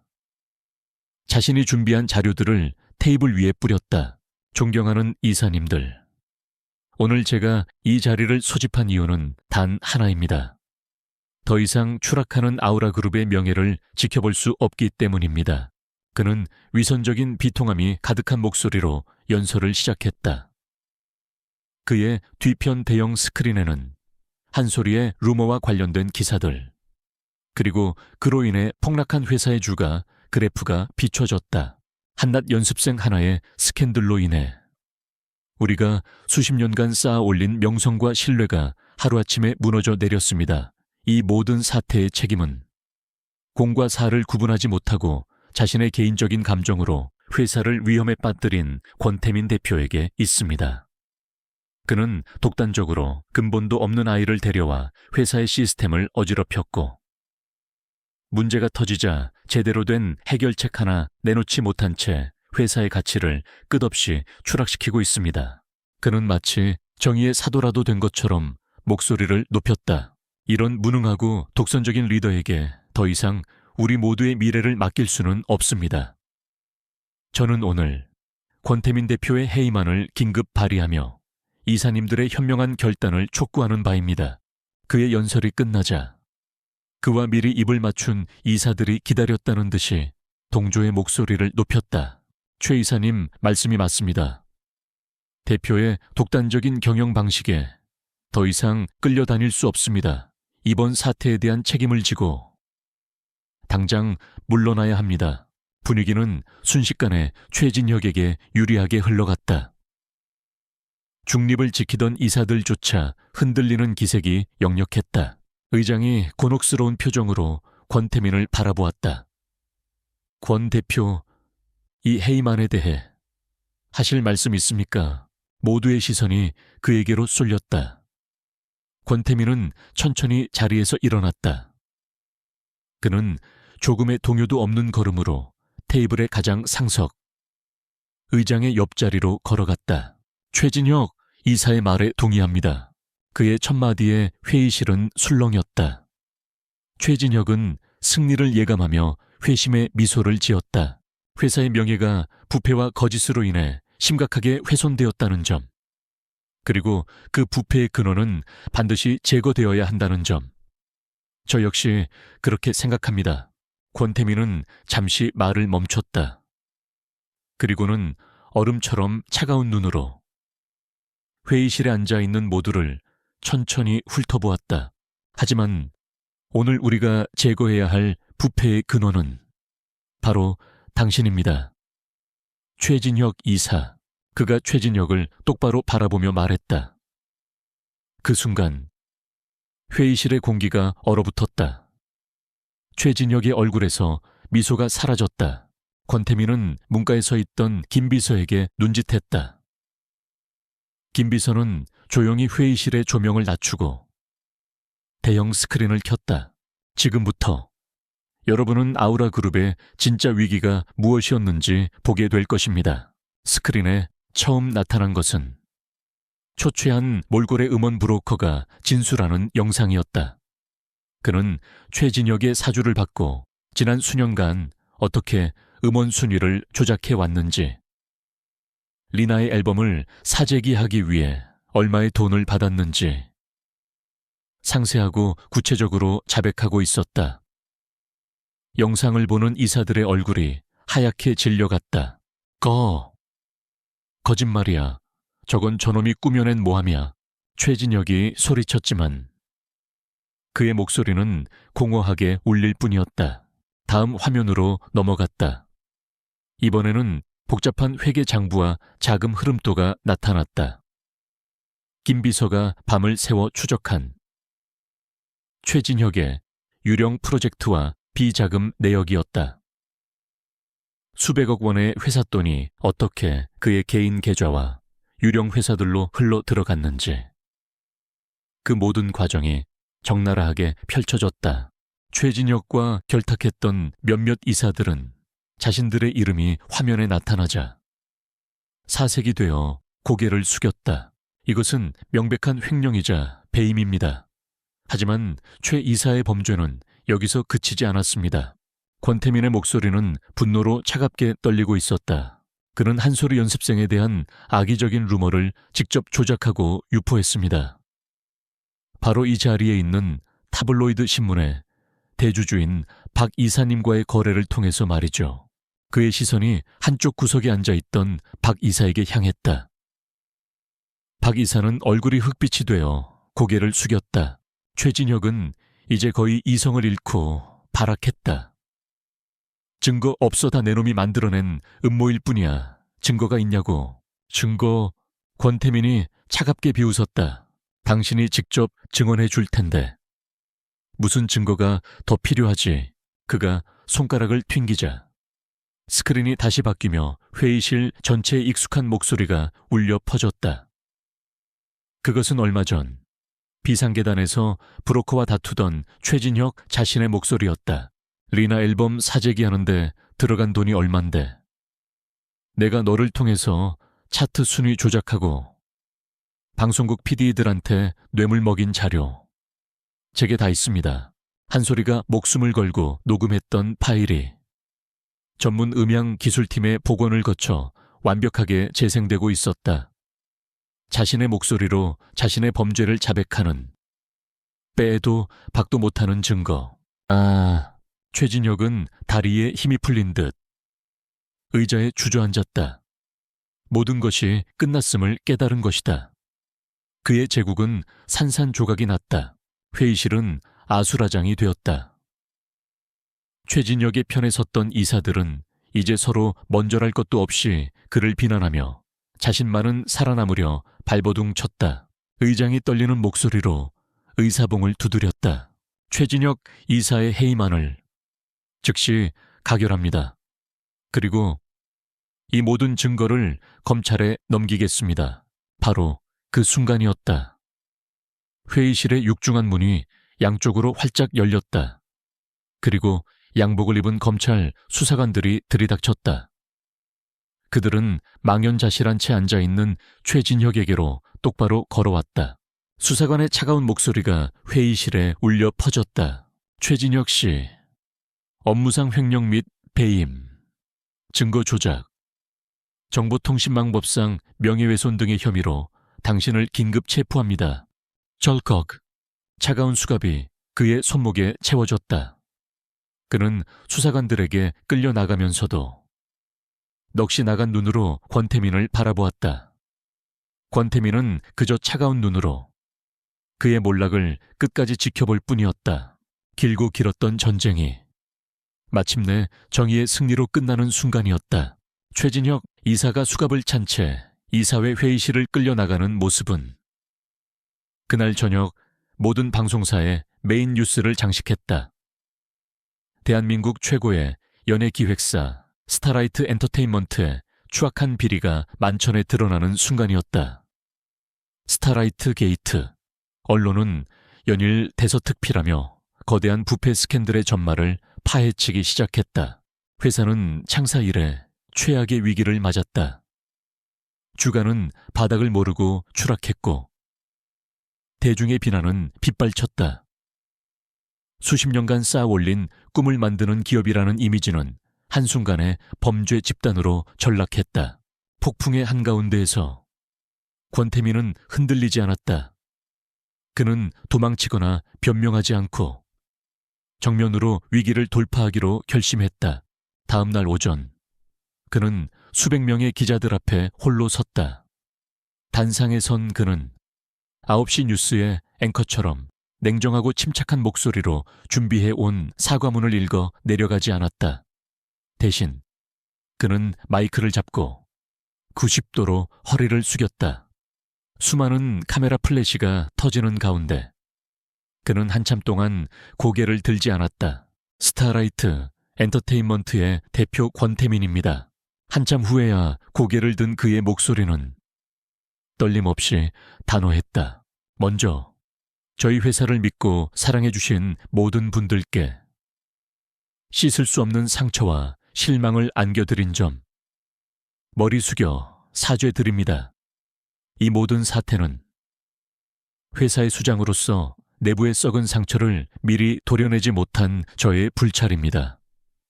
자신이 준비한 자료들을 테이블 위에 뿌렸다. 존경하는 이사님들, 오늘 제가 이 자리를 소집한 이유는 단 하나입니다. 더 이상 추락하는 아우라그룹의 명예를 지켜볼 수 없기 때문입니다. 그는 위선적인 비통함이 가득한 목소리로 연설을 시작했다. 그의 뒤편 대형 스크린에는 한 소리의 루머와 관련된 기사들, 그리고 그로 인해 폭락한 회사의 주가 그래프가 비춰졌다. 한낱 연습생 하나의 스캔들로 인해 우리가 수십 년간 쌓아 올린 명성과 신뢰가 하루아침에 무너져 내렸습니다. 이 모든 사태의 책임은 공과 사를 구분하지 못하고 자신의 개인적인 감정으로 회사를 위험에 빠뜨린 권태민 대표에게 있습니다. 그는 독단적으로 근본도 없는 아이를 데려와 회사의 시스템을 어지럽혔고, 문제가 터지자 제대로 된 해결책 하나 내놓지 못한 채 회사의 가치를 끝없이 추락시키고 있습니다. 그는 마치 정의의 사도라도 된 것처럼 목소리를 높였다. 이런 무능하고 독선적인 리더에게 더 이상 우리 모두의 미래를 맡길 수는 없습니다. 저는 오늘 권태민 대표의 해임안을 긴급 발의하며 이사님들의 현명한 결단을 촉구하는 바입니다. 그의 연설이 끝나자 그와 미리 입을 맞춘 이사들이 기다렸다는 듯이 동조의 목소리를 높였다. 최 이사님 말씀이 맞습니다. 대표의 독단적인 경영 방식에 더 이상 끌려다닐 수 없습니다. 이번 사태에 대한 책임을 지고 당장 물러나야 합니다. 분위기는 순식간에 최진혁에게 유리하게 흘러갔다. 중립을 지키던 이사들조차 흔들리는 기색이 역력했다. 의장이 곤혹스러운 표정으로 권태민을 바라보았다. 권 대표, 이 해임안에 대해 하실 말씀 있습니까? 모두의 시선이 그에게로 쏠렸다. 권태민은 천천히 자리에서 일어났다. 그는 조금의 동요도 없는 걸음으로 테이블의 가장 상석, 의장의 옆자리로 걸어갔다. 최진혁 이사의 말에 동의합니다. 그의 첫마디에 회의실은 술렁였다. 최진혁은 승리를 예감하며 회심의 미소를 지었다. 회사의 명예가 부패와 거짓으로 인해 심각하게 훼손되었다는 점, 그리고 그 부패의 근원은 반드시 제거되어야 한다는 점, 저 역시 그렇게 생각합니다. 권태민은 잠시 말을 멈췄다. 그리고는 얼음처럼 차가운 눈으로 회의실에 앉아있는 모두를 천천히 훑어보았다. 하지만 오늘 우리가 제거해야 할 부패의 근원은 바로 당신입니다. 최진혁 이사. 그가 최진혁을 똑바로 바라보며 말했다. 그 순간 회의실의 공기가 얼어붙었다. 최진혁의 얼굴에서 미소가 사라졌다. 권태민은 문가에 서 있던 김 비서에게 눈짓했다. 김 비서는 조용히 회의실의 조명을 낮추고 대형 스크린을 켰다. 지금부터 여러분은 아우라그룹의 진짜 위기가 무엇이었는지 보게 될 것입니다. 스크린에 처음 나타난 것은 초췌한 몰골의 음원 브로커가 진술하는 영상이었다. 그는 최진혁의 사주를 받고 지난 수년간 어떻게 음원 순위를 조작해 왔는지, 리나의 앨범을 사재기하기 위해 얼마의 돈을 받았는지 상세하고 구체적으로 자백하고 있었다. 영상을 보는 이사들의 얼굴이 하얗게 질려갔다. 거짓말이야. 저건 저놈이 꾸며낸 모함이야. 최진혁이 소리쳤지만 그의 목소리는 공허하게 울릴 뿐이었다. 다음 화면으로 넘어갔다. 이번에는 복잡한 회계 장부와 자금 흐름도가 나타났다. 김 비서가 밤을 새워 추적한 최진혁의 유령 프로젝트와 비자금 내역이었다. 수백억 원의 회사 돈이 어떻게 그의 개인 계좌와 유령 회사들로 흘러 들어갔는지, 그 모든 과정이 적나라하게 펼쳐졌다. 최진혁과 결탁했던 몇몇 이사들은 자신들의 이름이 화면에 나타나자 사색이 되어 고개를 숙였다. 이것은 명백한 횡령이자 배임입니다. 하지만 최 이사의 범죄는 여기서 그치지 않았습니다. 권태민의 목소리는 분노로 차갑게 떨리고 있었다. 그는 한 소리 연습생에 대한 악의적인 루머를 직접 조작하고 유포했습니다. 바로 이 자리에 있는 타블로이드 신문의 대주주인 박 이사님과의 거래를 통해서 말이죠. 그의 시선이 한쪽 구석에 앉아있던 박 이사에게 향했다. 박 이사는 얼굴이 흑빛이 되어 고개를 숙였다. 최진혁은 이제 거의 이성을 잃고 발악했다. 증거 없어 다 내놈이 만들어낸 음모일 뿐이야. 증거가 있냐고. 증거. 권태민이 차갑게 비웃었다. 당신이 직접 증언해 줄 텐데. 무슨 증거가 더 필요하지? 그가 손가락을 튕기자. 스크린이 다시 바뀌며 회의실 전체에 익숙한 목소리가 울려 퍼졌다. 그것은 얼마 전 비상계단에서 브로커와 다투던 최진혁 자신의 목소리였다. 리나 앨범 사재기 하는데 들어간 돈이 얼만데. 내가 너를 통해서 차트 순위 조작하고 방송국 PD들한테 뇌물 먹인 자료. 제게 다 있습니다. 한 소리가 목숨을 걸고 녹음했던 파일이 전문 음향 기술팀의 복원을 거쳐 완벽하게 재생되고 있었다. 자신의 목소리로 자신의 범죄를 자백하는, 빼도 박도 못하는 증거. 최진혁은 다리에 힘이 풀린 듯 의자에 주저앉았다. 모든 것이 끝났음을 깨달은 것이다. 그의 제국은 산산조각이 났다. 회의실은 아수라장이 되었다. 최진혁의 편에 섰던 이사들은 이제 서로 먼저랄 것도 없이 그를 비난하며 자신만은 살아남으려 발버둥 쳤다. 의장이 떨리는 목소리로 의사봉을 두드렸다. 최진혁 이사의 해임안을 즉시 가결합니다. 그리고 이 모든 증거를 검찰에 넘기겠습니다. 바로 그 순간이었다. 회의실의 육중한 문이 양쪽으로 활짝 열렸다. 그리고 양복을 입은 검찰 수사관들이 들이닥쳤다. 그들은 망연자실한 채 앉아있는 최진혁에게로 똑바로 걸어왔다. 수사관의 차가운 목소리가 회의실에 울려 퍼졌다. 최진혁 씨, 업무상 횡령 및 배임, 증거 조작, 정보통신망법상 명예훼손 등의 혐의로 당신을 긴급 체포합니다. 절컥, 차가운 수갑이 그의 손목에 채워졌다. 그는 수사관들에게 끌려나가면서도 넋이 나간 눈으로 권태민을 바라보았다. 권태민은 그저 차가운 눈으로 그의 몰락을 끝까지 지켜볼 뿐이었다. 길고 길었던 전쟁이 마침내 정의의 승리로 끝나는 순간이었다. 최진혁 이사가 수갑을 찬 채 이사회 회의실을 끌려나가는 모습은 그날 저녁 모든 방송사에 메인 뉴스를 장식했다. 대한민국 최고의 연예기획사 스타라이트 엔터테인먼트의 추악한 비리가 만천에 드러나는 순간이었다. 스타라이트 게이트. 언론은 연일 대서특필하며 거대한 부패 스캔들의 전말을 파헤치기 시작했다. 회사는 창사 이래 최악의 위기를 맞았다. 주가는 바닥을 모르고 추락했고 대중의 비난은 빗발쳤다. 수십 년간 쌓아 올린 꿈을 만드는 기업이라는 이미지는 한순간에 범죄 집단으로 전락했다. 폭풍의 한가운데에서 권태민은 흔들리지 않았다. 그는 도망치거나 변명하지 않고 정면으로 위기를 돌파하기로 결심했다. 다음 날 오전 그는 수백 명의 기자들 앞에 홀로 섰다. 단상에 선 그는 9시 뉴스의 앵커처럼 냉정하고 침착한 목소리로 준비해 온 사과문을 읽어 내려가지 않았다. 대신 그는 마이크를 잡고 90도로 허리를 숙였다. 수많은 카메라 플래시가 터지는 가운데 그는 한참 동안 고개를 들지 않았다. 스타라이트 엔터테인먼트의 대표 권태민입니다. 한참 후에야 고개를 든 그의 목소리는 떨림없이 단호했다. 먼저 저희 회사를 믿고 사랑해주신 모든 분들께 씻을 수 없는 상처와 실망을 안겨드린 점 머리 숙여 사죄드립니다. 이 모든 사태는 회사의 수장으로서 내부의 썩은 상처를 미리 도려내지 못한 저의 불찰입니다.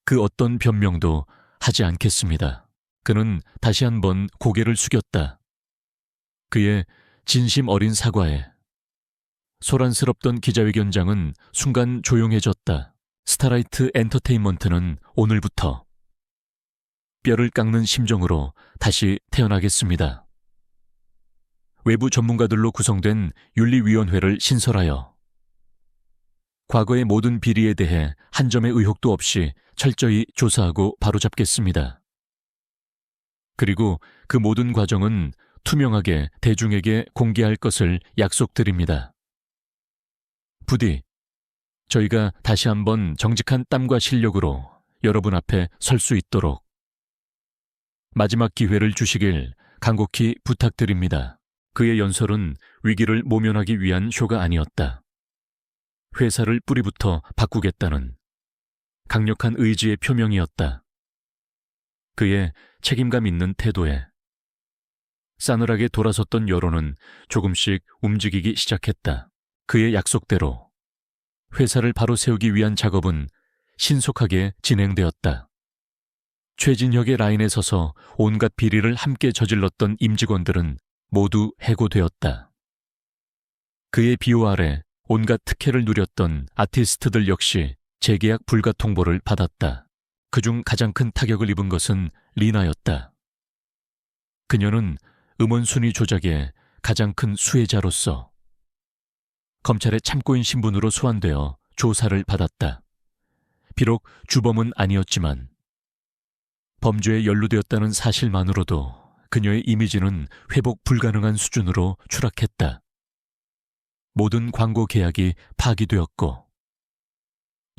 그 어떤 변명도 하지 않겠습니다. 그는 다시 한번 고개를 숙였다. 그의 진심 어린 사과에 소란스럽던 기자회견장은 순간 조용해졌다. 스타라이트 엔터테인먼트는 오늘부터 뼈를 깎는 심정으로 다시 태어나겠습니다. 외부 전문가들로 구성된 윤리위원회를 신설하여 과거의 모든 비리에 대해 한 점의 의혹도 없이 철저히 조사하고 바로잡겠습니다. 그리고 그 모든 과정은 투명하게 대중에게 공개할 것을 약속드립니다. 부디 저희가 다시 한번 정직한 땀과 실력으로 여러분 앞에 설 수 있도록 마지막 기회를 주시길 간곡히 부탁드립니다. 그의 연설은 위기를 모면하기 위한 쇼가 아니었다. 회사를 뿌리부터 바꾸겠다는 강력한 의지의 표명이었다. 그의 책임감 있는 태도에 싸늘하게 돌아섰던 여론은 조금씩 움직이기 시작했다. 그의 약속대로 회사를 바로 세우기 위한 작업은 신속하게 진행되었다. 최진혁의 라인에 서서 온갖 비리를 함께 저질렀던 임직원들은 모두 해고되었다. 그의 비호 아래 온갖 특혜를 누렸던 아티스트들 역시 재계약 불가 통보를 받았다. 그중 가장 큰 타격을 입은 것은 리나였다. 그녀는 음원 순위 조작의 가장 큰 수혜자로서 검찰의 참고인 신분으로 소환되어 조사를 받았다. 비록 주범은 아니었지만 범죄에 연루되었다는 사실만으로도 그녀의 이미지는 회복 불가능한 수준으로 추락했다. 모든 광고 계약이 파기되었고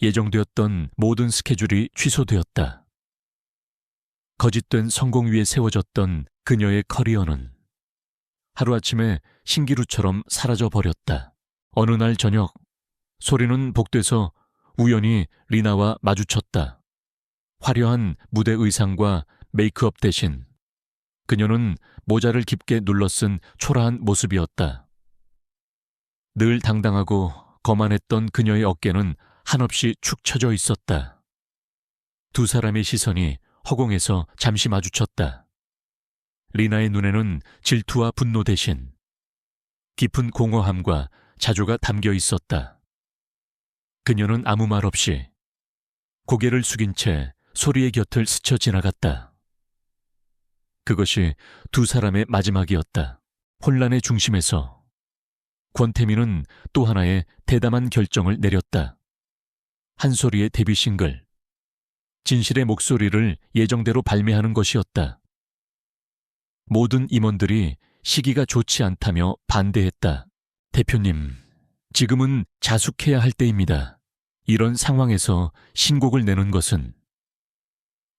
예정되었던 모든 스케줄이 취소되었다. 거짓된 성공 위에 세워졌던 그녀의 커리어는 하루아침에 신기루처럼 사라져버렸다. 어느 날 저녁 소리는 복돼서 우연히 리나와 마주쳤다. 화려한 무대 의상과 메이크업 대신 그녀는 모자를 깊게 눌러쓴 초라한 모습이었다. 늘 당당하고 거만했던 그녀의 어깨는 한없이 축 처져 있었다. 두 사람의 시선이 허공에서 잠시 마주쳤다. 리나의 눈에는 질투와 분노 대신 깊은 공허함과 자조가 담겨 있었다. 그녀는 아무 말 없이 고개를 숙인 채 소리의 곁을 스쳐 지나갔다. 그것이 두 사람의 마지막이었다. 혼란의 중심에서 권태민은 또 하나의 대담한 결정을 내렸다. 한소리의 데뷔 싱글, 진실의 목소리를 예정대로 발매하는 것이었다. 모든 임원들이 시기가 좋지 않다며 반대했다. 대표님, 지금은 자숙해야 할 때입니다. 이런 상황에서 신곡을 내는 것은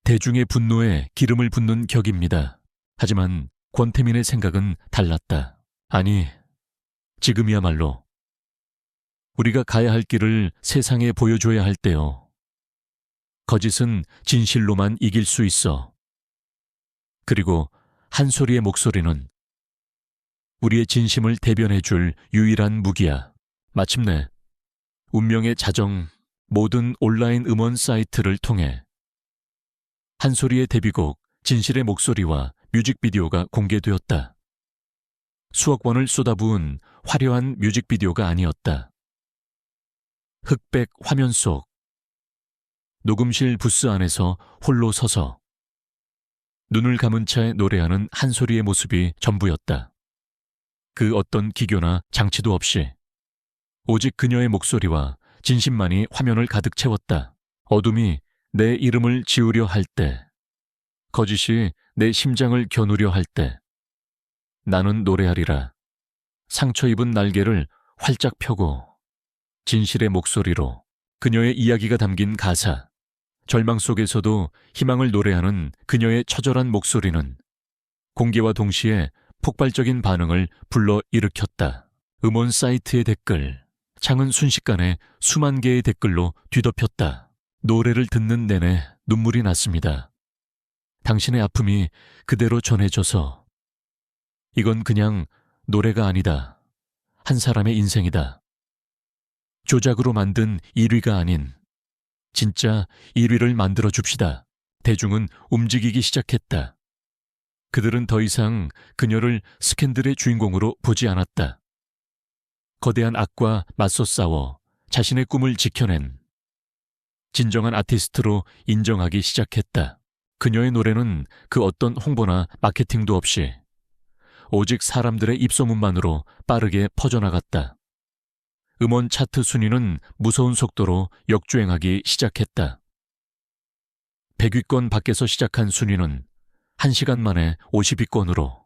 대중의 분노에 기름을 붓는 격입니다. 하지만 권태민의 생각은 달랐다. 아니, 지금이야말로 우리가 가야 할 길을 세상에 보여줘야 할 때요. 거짓은 진실로만 이길 수 있어. 그리고 한소리의 목소리는 우리의 진심을 대변해줄 유일한 무기야. 마침내 운명의 자정 모든 온라인 음원 사이트를 통해 한소리의 데뷔곡 진실의 목소리와 뮤직비디오가 공개되었다. 수억 원을 쏟아부은 화려한 뮤직비디오가 아니었다. 흑백 화면 속 녹음실 부스 안에서 홀로 서서 눈을 감은 채 노래하는 한소리의 모습이 전부였다. 그 어떤 기교나 장치도 없이 오직 그녀의 목소리와 진심만이 화면을 가득 채웠다. 어둠이 내 이름을 지우려 할 때, 거짓이 내 심장을 겨누려 할 때, 나는 노래하리라. 상처 입은 날개를 활짝 펴고 진실의 목소리로 그녀의 이야기가 담긴 가사, 절망 속에서도 희망을 노래하는 그녀의 처절한 목소리는 공개와 동시에 폭발적인 반응을 불러일으켰다. 음원 사이트의 댓글, 창은 순식간에 수만 개의 댓글로 뒤덮였다. 노래를 듣는 내내 눈물이 났습니다. 당신의 아픔이 그대로 전해져서 이건 그냥 노래가 아니다. 한 사람의 인생이다. 조작으로 만든 1위가 아닌 진짜 1위를 만들어 줍시다. 대중은 움직이기 시작했다. 그들은 더 이상 그녀를 스캔들의 주인공으로 보지 않았다. 거대한 악과 맞서 싸워 자신의 꿈을 지켜낸 진정한 아티스트로 인정하기 시작했다. 그녀의 노래는 그 어떤 홍보나 마케팅도 없이 오직 사람들의 입소문만으로 빠르게 퍼져나갔다. 음원 차트 순위는 무서운 속도로 역주행하기 시작했다. 100위권 밖에서 시작한 순위는 1시간 만에 50위권으로,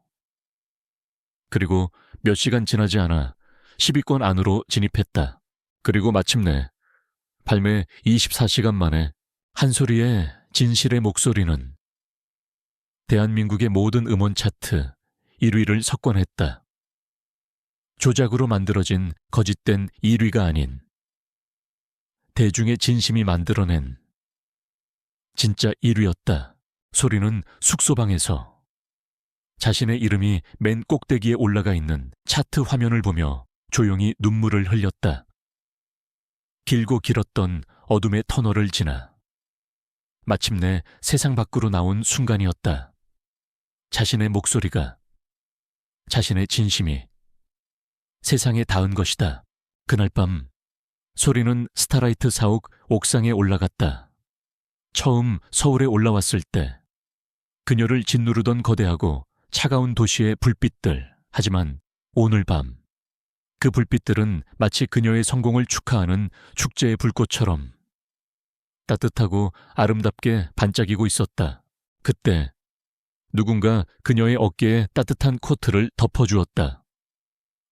그리고 몇 시간 지나지 않아 10위권 안으로 진입했다. 그리고 마침내 발매 24시간 만에 한소리의 진실의 목소리는 대한민국의 모든 음원 차트 1위를 석권했다. 조작으로 만들어진 거짓된 1위가 아닌 대중의 진심이 만들어낸 진짜 1위였다. 소리는 숙소방에서 자신의 이름이 맨 꼭대기에 올라가 있는 차트 화면을 보며 조용히 눈물을 흘렸다. 길고 길었던 어둠의 터널을 지나 마침내 세상 밖으로 나온 순간이었다. 자신의 목소리가, 자신의 진심이 세상에 닿은 것이다. 그날 밤 소리는 스타라이트 사옥 옥상에 올라갔다. 처음 서울에 올라왔을 때 그녀를 짓누르던 거대하고 차가운 도시의 불빛들, 하지만 오늘 밤 그 불빛들은 마치 그녀의 성공을 축하하는 축제의 불꽃처럼 따뜻하고 아름답게 반짝이고 있었다. 그때 누군가 그녀의 어깨에 따뜻한 코트를 덮어주었다.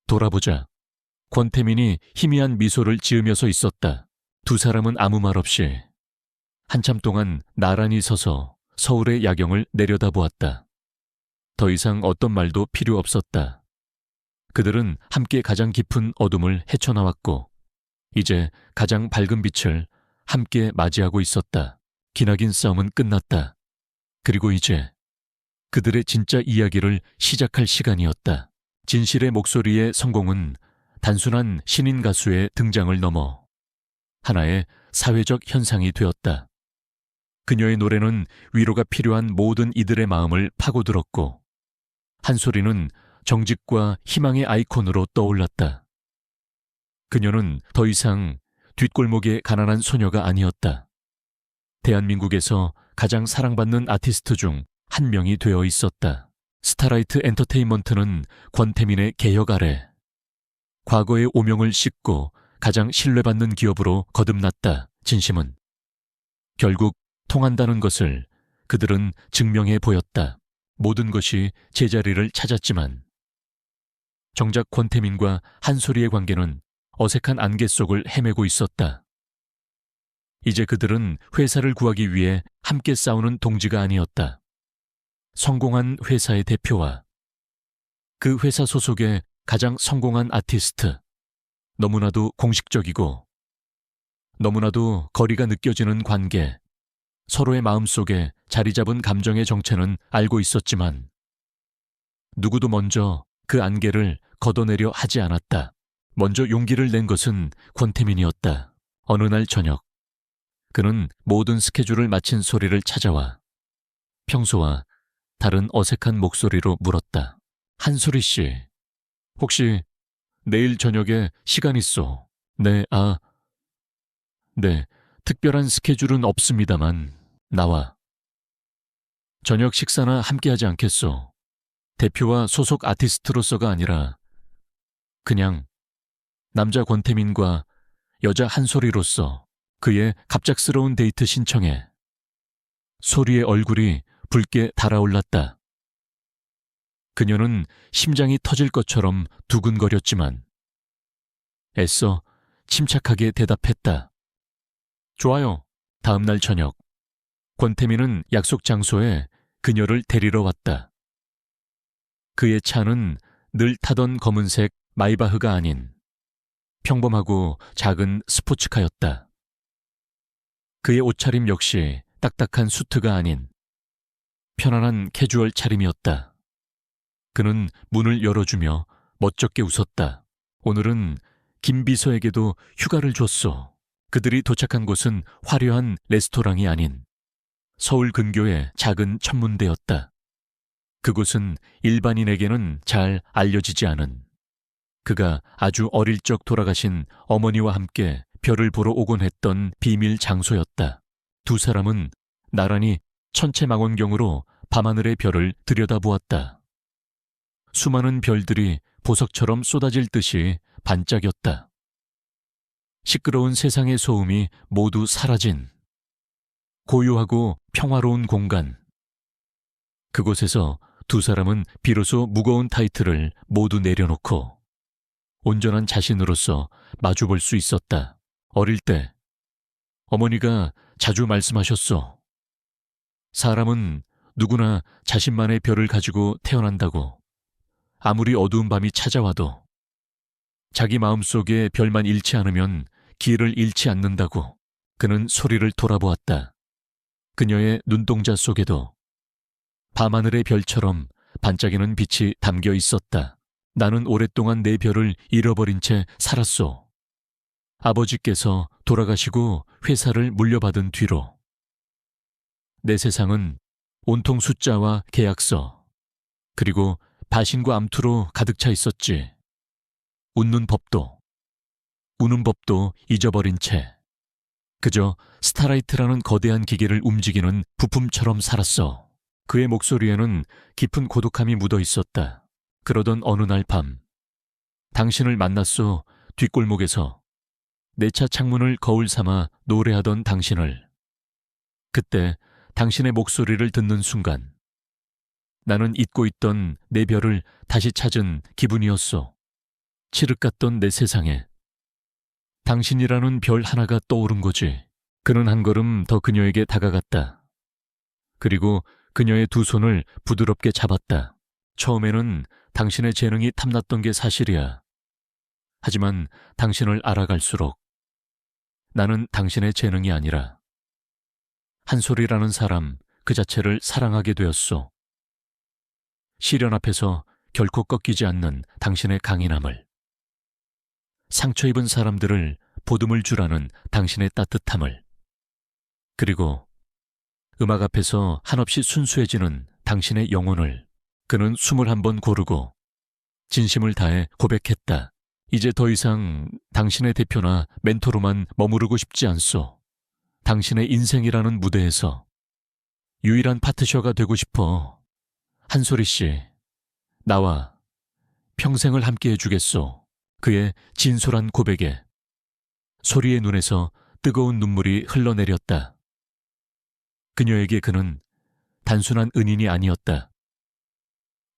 돌아보자. 권태민이 희미한 미소를 지으면서 있었다. 두 사람은 아무 말 없이 한참 동안 나란히 서서 서울의 야경을 내려다보았다. 더 이상 어떤 말도 필요 없었다. 그들은 함께 가장 깊은 어둠을 헤쳐나왔고 이제 가장 밝은 빛을 함께 맞이하고 있었다. 기나긴 싸움은 끝났다. 그리고 이제 그들의 진짜 이야기를 시작할 시간이었다. 진실의 목소리의 성공은 단순한 신인 가수의 등장을 넘어 하나의 사회적 현상이 되었다. 그녀의 노래는 위로가 필요한 모든 이들의 마음을 파고들었고 한소리는 정직과 희망의 아이콘으로 떠올랐다. 그녀는 더 이상 뒷골목의 가난한 소녀가 아니었다. 대한민국에서 가장 사랑받는 아티스트 중 한 명이 되어 있었다. 스타라이트 엔터테인먼트는 권태민의 개혁 아래 과거의 오명을 씻고 가장 신뢰받는 기업으로 거듭났다. 진심은 결국 통한다는 것을 그들은 증명해 보였다. 모든 것이 제자리를 찾았지만 정작 권태민과 한소리의 관계는 어색한 안개 속을 헤매고 있었다. 이제 그들은 회사를 구하기 위해 함께 싸우는 동지가 아니었다. 성공한 회사의 대표와 그 회사 소속의 가장 성공한 아티스트, 너무나도 공식적이고 너무나도 거리가 느껴지는 관계, 서로의 마음속에 자리 잡은 감정의 정체는 알고 있었지만 누구도 먼저 그 안개를 걷어내려 하지 않았다. 먼저 용기를 낸 것은 권태민이었다. 어느 날 저녁, 그는 모든 스케줄을 마친 소리를 찾아와 평소와 다른 어색한 목소리로 물었다. 한소리 씨, 혹시 내일 저녁에 시간 있어? 네, 네, 특별한 스케줄은 없습니다만 나와. 저녁 식사나 함께하지 않겠소? 대표와 소속 아티스트로서가 아니라 그냥 남자 권태민과 여자 한소리로서 그의 갑작스러운 데이트 신청에 소리의 얼굴이 붉게 달아올랐다. 그녀는 심장이 터질 것처럼 두근거렸지만 애써 침착하게 대답했다. 좋아요. 다음 날 저녁, 권태민은 약속 장소에 그녀를 데리러 왔다. 그의 차는 늘 타던 검은색 마이바흐가 아닌 평범하고 작은 스포츠카였다. 그의 옷차림 역시 딱딱한 수트가 아닌 편안한 캐주얼 차림이었다. 그는 문을 열어주며 멋쩍게 웃었다. 오늘은 김 비서에게도 휴가를 줬소. 그들이 도착한 곳은 화려한 레스토랑이 아닌 서울 근교의 작은 천문대였다. 그곳은 일반인에게는 잘 알려지지 않은, 그가 아주 어릴 적 돌아가신 어머니와 함께 별을 보러 오곤 했던 비밀 장소였다. 두 사람은 나란히 천체망원경으로 밤하늘의 별을 들여다보았다. 수많은 별들이 보석처럼 쏟아질 듯이 반짝였다. 시끄러운 세상의 소음이 모두 사라진 고요하고 평화로운 공간. 그곳에서 두 사람은 비로소 무거운 타이틀을 모두 내려놓고 온전한 자신으로서 마주볼 수 있었다. 어릴 때 어머니가 자주 말씀하셨소. 사람은 누구나 자신만의 별을 가지고 태어난다고. 아무리 어두운 밤이 찾아와도 자기 마음속에 별만 잃지 않으면 길을 잃지 않는다고. 그는 소리를 돌아보았다. 그녀의 눈동자 속에도 밤하늘의 별처럼 반짝이는 빛이 담겨 있었다. 나는 오랫동안 내 별을 잃어버린 채 살았소. 아버지께서 돌아가시고 회사를 물려받은 뒤로. 내 세상은 온통 숫자와 계약서, 그리고 바신과 암투로 가득 차 있었지. 웃는 법도, 우는 법도 잊어버린 채 그저 스타라이트라는 거대한 기계를 움직이는 부품처럼 살았어. 그의 목소리에는 깊은 고독함이 묻어 있었다. 그러던 어느 날 밤, 당신을 만났소. 뒷골목에서 내 차 창문을 거울 삼아 노래하던 당신을. 그때 당신의 목소리를 듣는 순간 나는 잊고 있던 내 별을 다시 찾은 기분이었소. 칠흑 같던 내 세상에 당신이라는 별 하나가 떠오른 거지. 그는 한 걸음 더 그녀에게 다가갔다. 그리고 그녀의 두 손을 부드럽게 잡았다. 처음에는 당신의 재능이 탐났던 게 사실이야. 하지만 당신을 알아갈수록 나는 당신의 재능이 아니라 한솔이라는 사람 그 자체를 사랑하게 되었소. 시련 앞에서 결코 꺾이지 않는 당신의 강인함을, 상처 입은 사람들을 보듬을 줄 아는 당신의 따뜻함을, 그리고 음악 앞에서 한없이 순수해지는 당신의 영혼을. 그는 숨을 한번 고르고 진심을 다해 고백했다. 이제 더 이상 당신의 대표나 멘토로만 머무르고 싶지 않소. 당신의 인생이라는 무대에서 유일한 파트셔가 되고 싶어. 한솔이 씨, 나와 평생을 함께 해주겠소. 그의 진솔한 고백에 소리의 눈에서 뜨거운 눈물이 흘러내렸다. 그녀에게 그는 단순한 은인이 아니었다.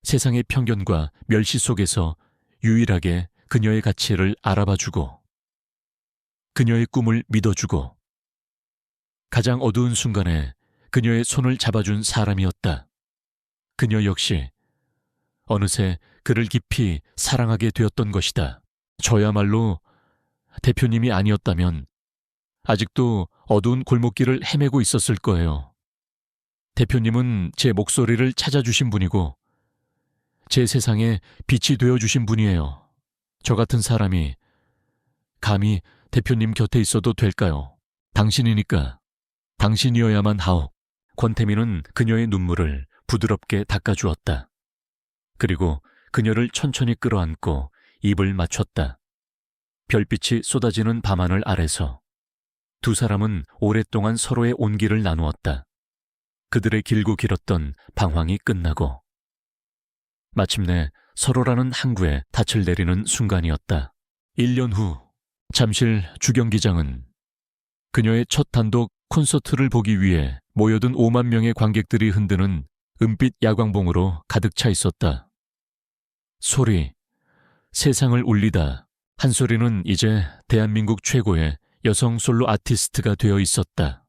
세상의 편견과 멸시 속에서 유일하게 그녀의 가치를 알아봐주고 그녀의 꿈을 믿어주고 가장 어두운 순간에 그녀의 손을 잡아준 사람이었다. 그녀 역시 어느새 그를 깊이 사랑하게 되었던 것이다. 저야말로 대표님이 아니었다면 아직도 어두운 골목길을 헤매고 있었을 거예요. 대표님은 제 목소리를 찾아주신 분이고 제 세상에 빛이 되어주신 분이에요. 저 같은 사람이 감히 대표님 곁에 있어도 될까요? 당신이니까 당신이어야만 하오. 권태민은 그녀의 눈물을 부드럽게 닦아주었다. 그리고 그녀를 천천히 끌어안고 입을 맞췄다. 별빛이 쏟아지는 밤하늘 아래서 두 사람은 오랫동안 서로의 온기를 나누었다. 그들의 길고 길었던 방황이 끝나고 마침내 서로라는 항구에 닻을 내리는 순간이었다. 1년 후 잠실 주경기장은 그녀의 첫 단독 콘서트를 보기 위해 모여든 5만 명의 관객들이 흔드는 은빛 야광봉으로 가득 차 있었다. 소리, 세상을 울리다. 한솔이는 이제 대한민국 최고의 여성 솔로 아티스트가 되어 있었다.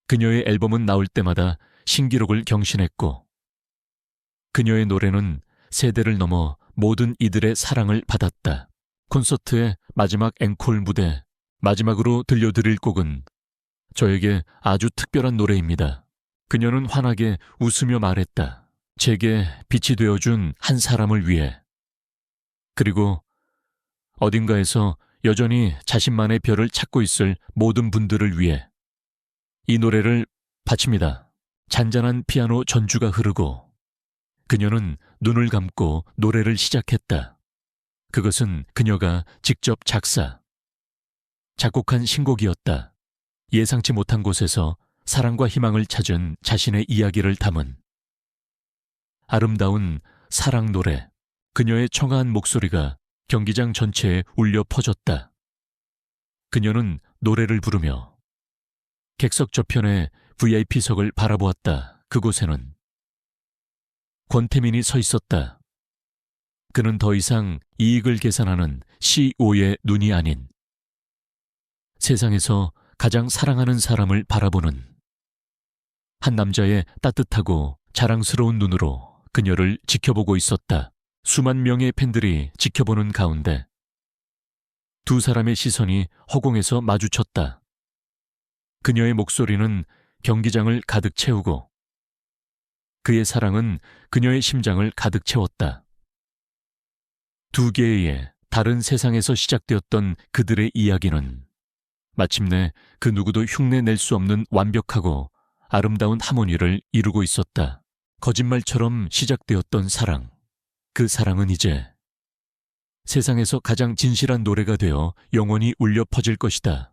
그녀의 앨범은 나올 때마다 신기록을 경신했고 그녀의 노래는 세대를 넘어 모든 이들의 사랑을 받았다. 콘서트의 마지막 앵콜 무대, 마지막으로 들려드릴 곡은 저에게 아주 특별한 노래입니다. 그녀는 환하게 웃으며 말했다. 제게 빛이 되어준 한 사람을 위해. 그리고 어딘가에서 여전히 자신만의 별을 찾고 있을 모든 분들을 위해 이 노래를 바칩니다. 잔잔한 피아노 전주가 흐르고 그녀는 눈을 감고 노래를 시작했다. 그것은 그녀가 직접 작곡한 신곡이었다. 예상치 못한 곳에서 사랑과 희망을 찾은 자신의 이야기를 담은 아름다운 사랑 노래. 그녀의 청아한 목소리가 경기장 전체에 울려 퍼졌다. 그녀는 노래를 부르며 객석 저편의 VIP석을 바라보았다. 그곳에는 권태민이 서 있었다. 그는 더 이상 이익을 계산하는 CEO의 눈이 아닌 세상에서 가장 사랑하는 사람을 바라보는 한 남자의 따뜻하고 자랑스러운 눈으로 그녀를 지켜보고 있었다. 수만 명의 팬들이 지켜보는 가운데 두 사람의 시선이 허공에서 마주쳤다. 그녀의 목소리는 경기장을 가득 채우고 그의 사랑은 그녀의 심장을 가득 채웠다. 두 개의 다른 세상에서 시작되었던 그들의 이야기는 마침내 그 누구도 흉내낼 수 없는 완벽하고 아름다운 하모니를 이루고 있었다. 거짓말처럼 시작되었던 사랑. 그 사랑은 이제 세상에서 가장 진실한 노래가 되어 영원히 울려 퍼질 것이다.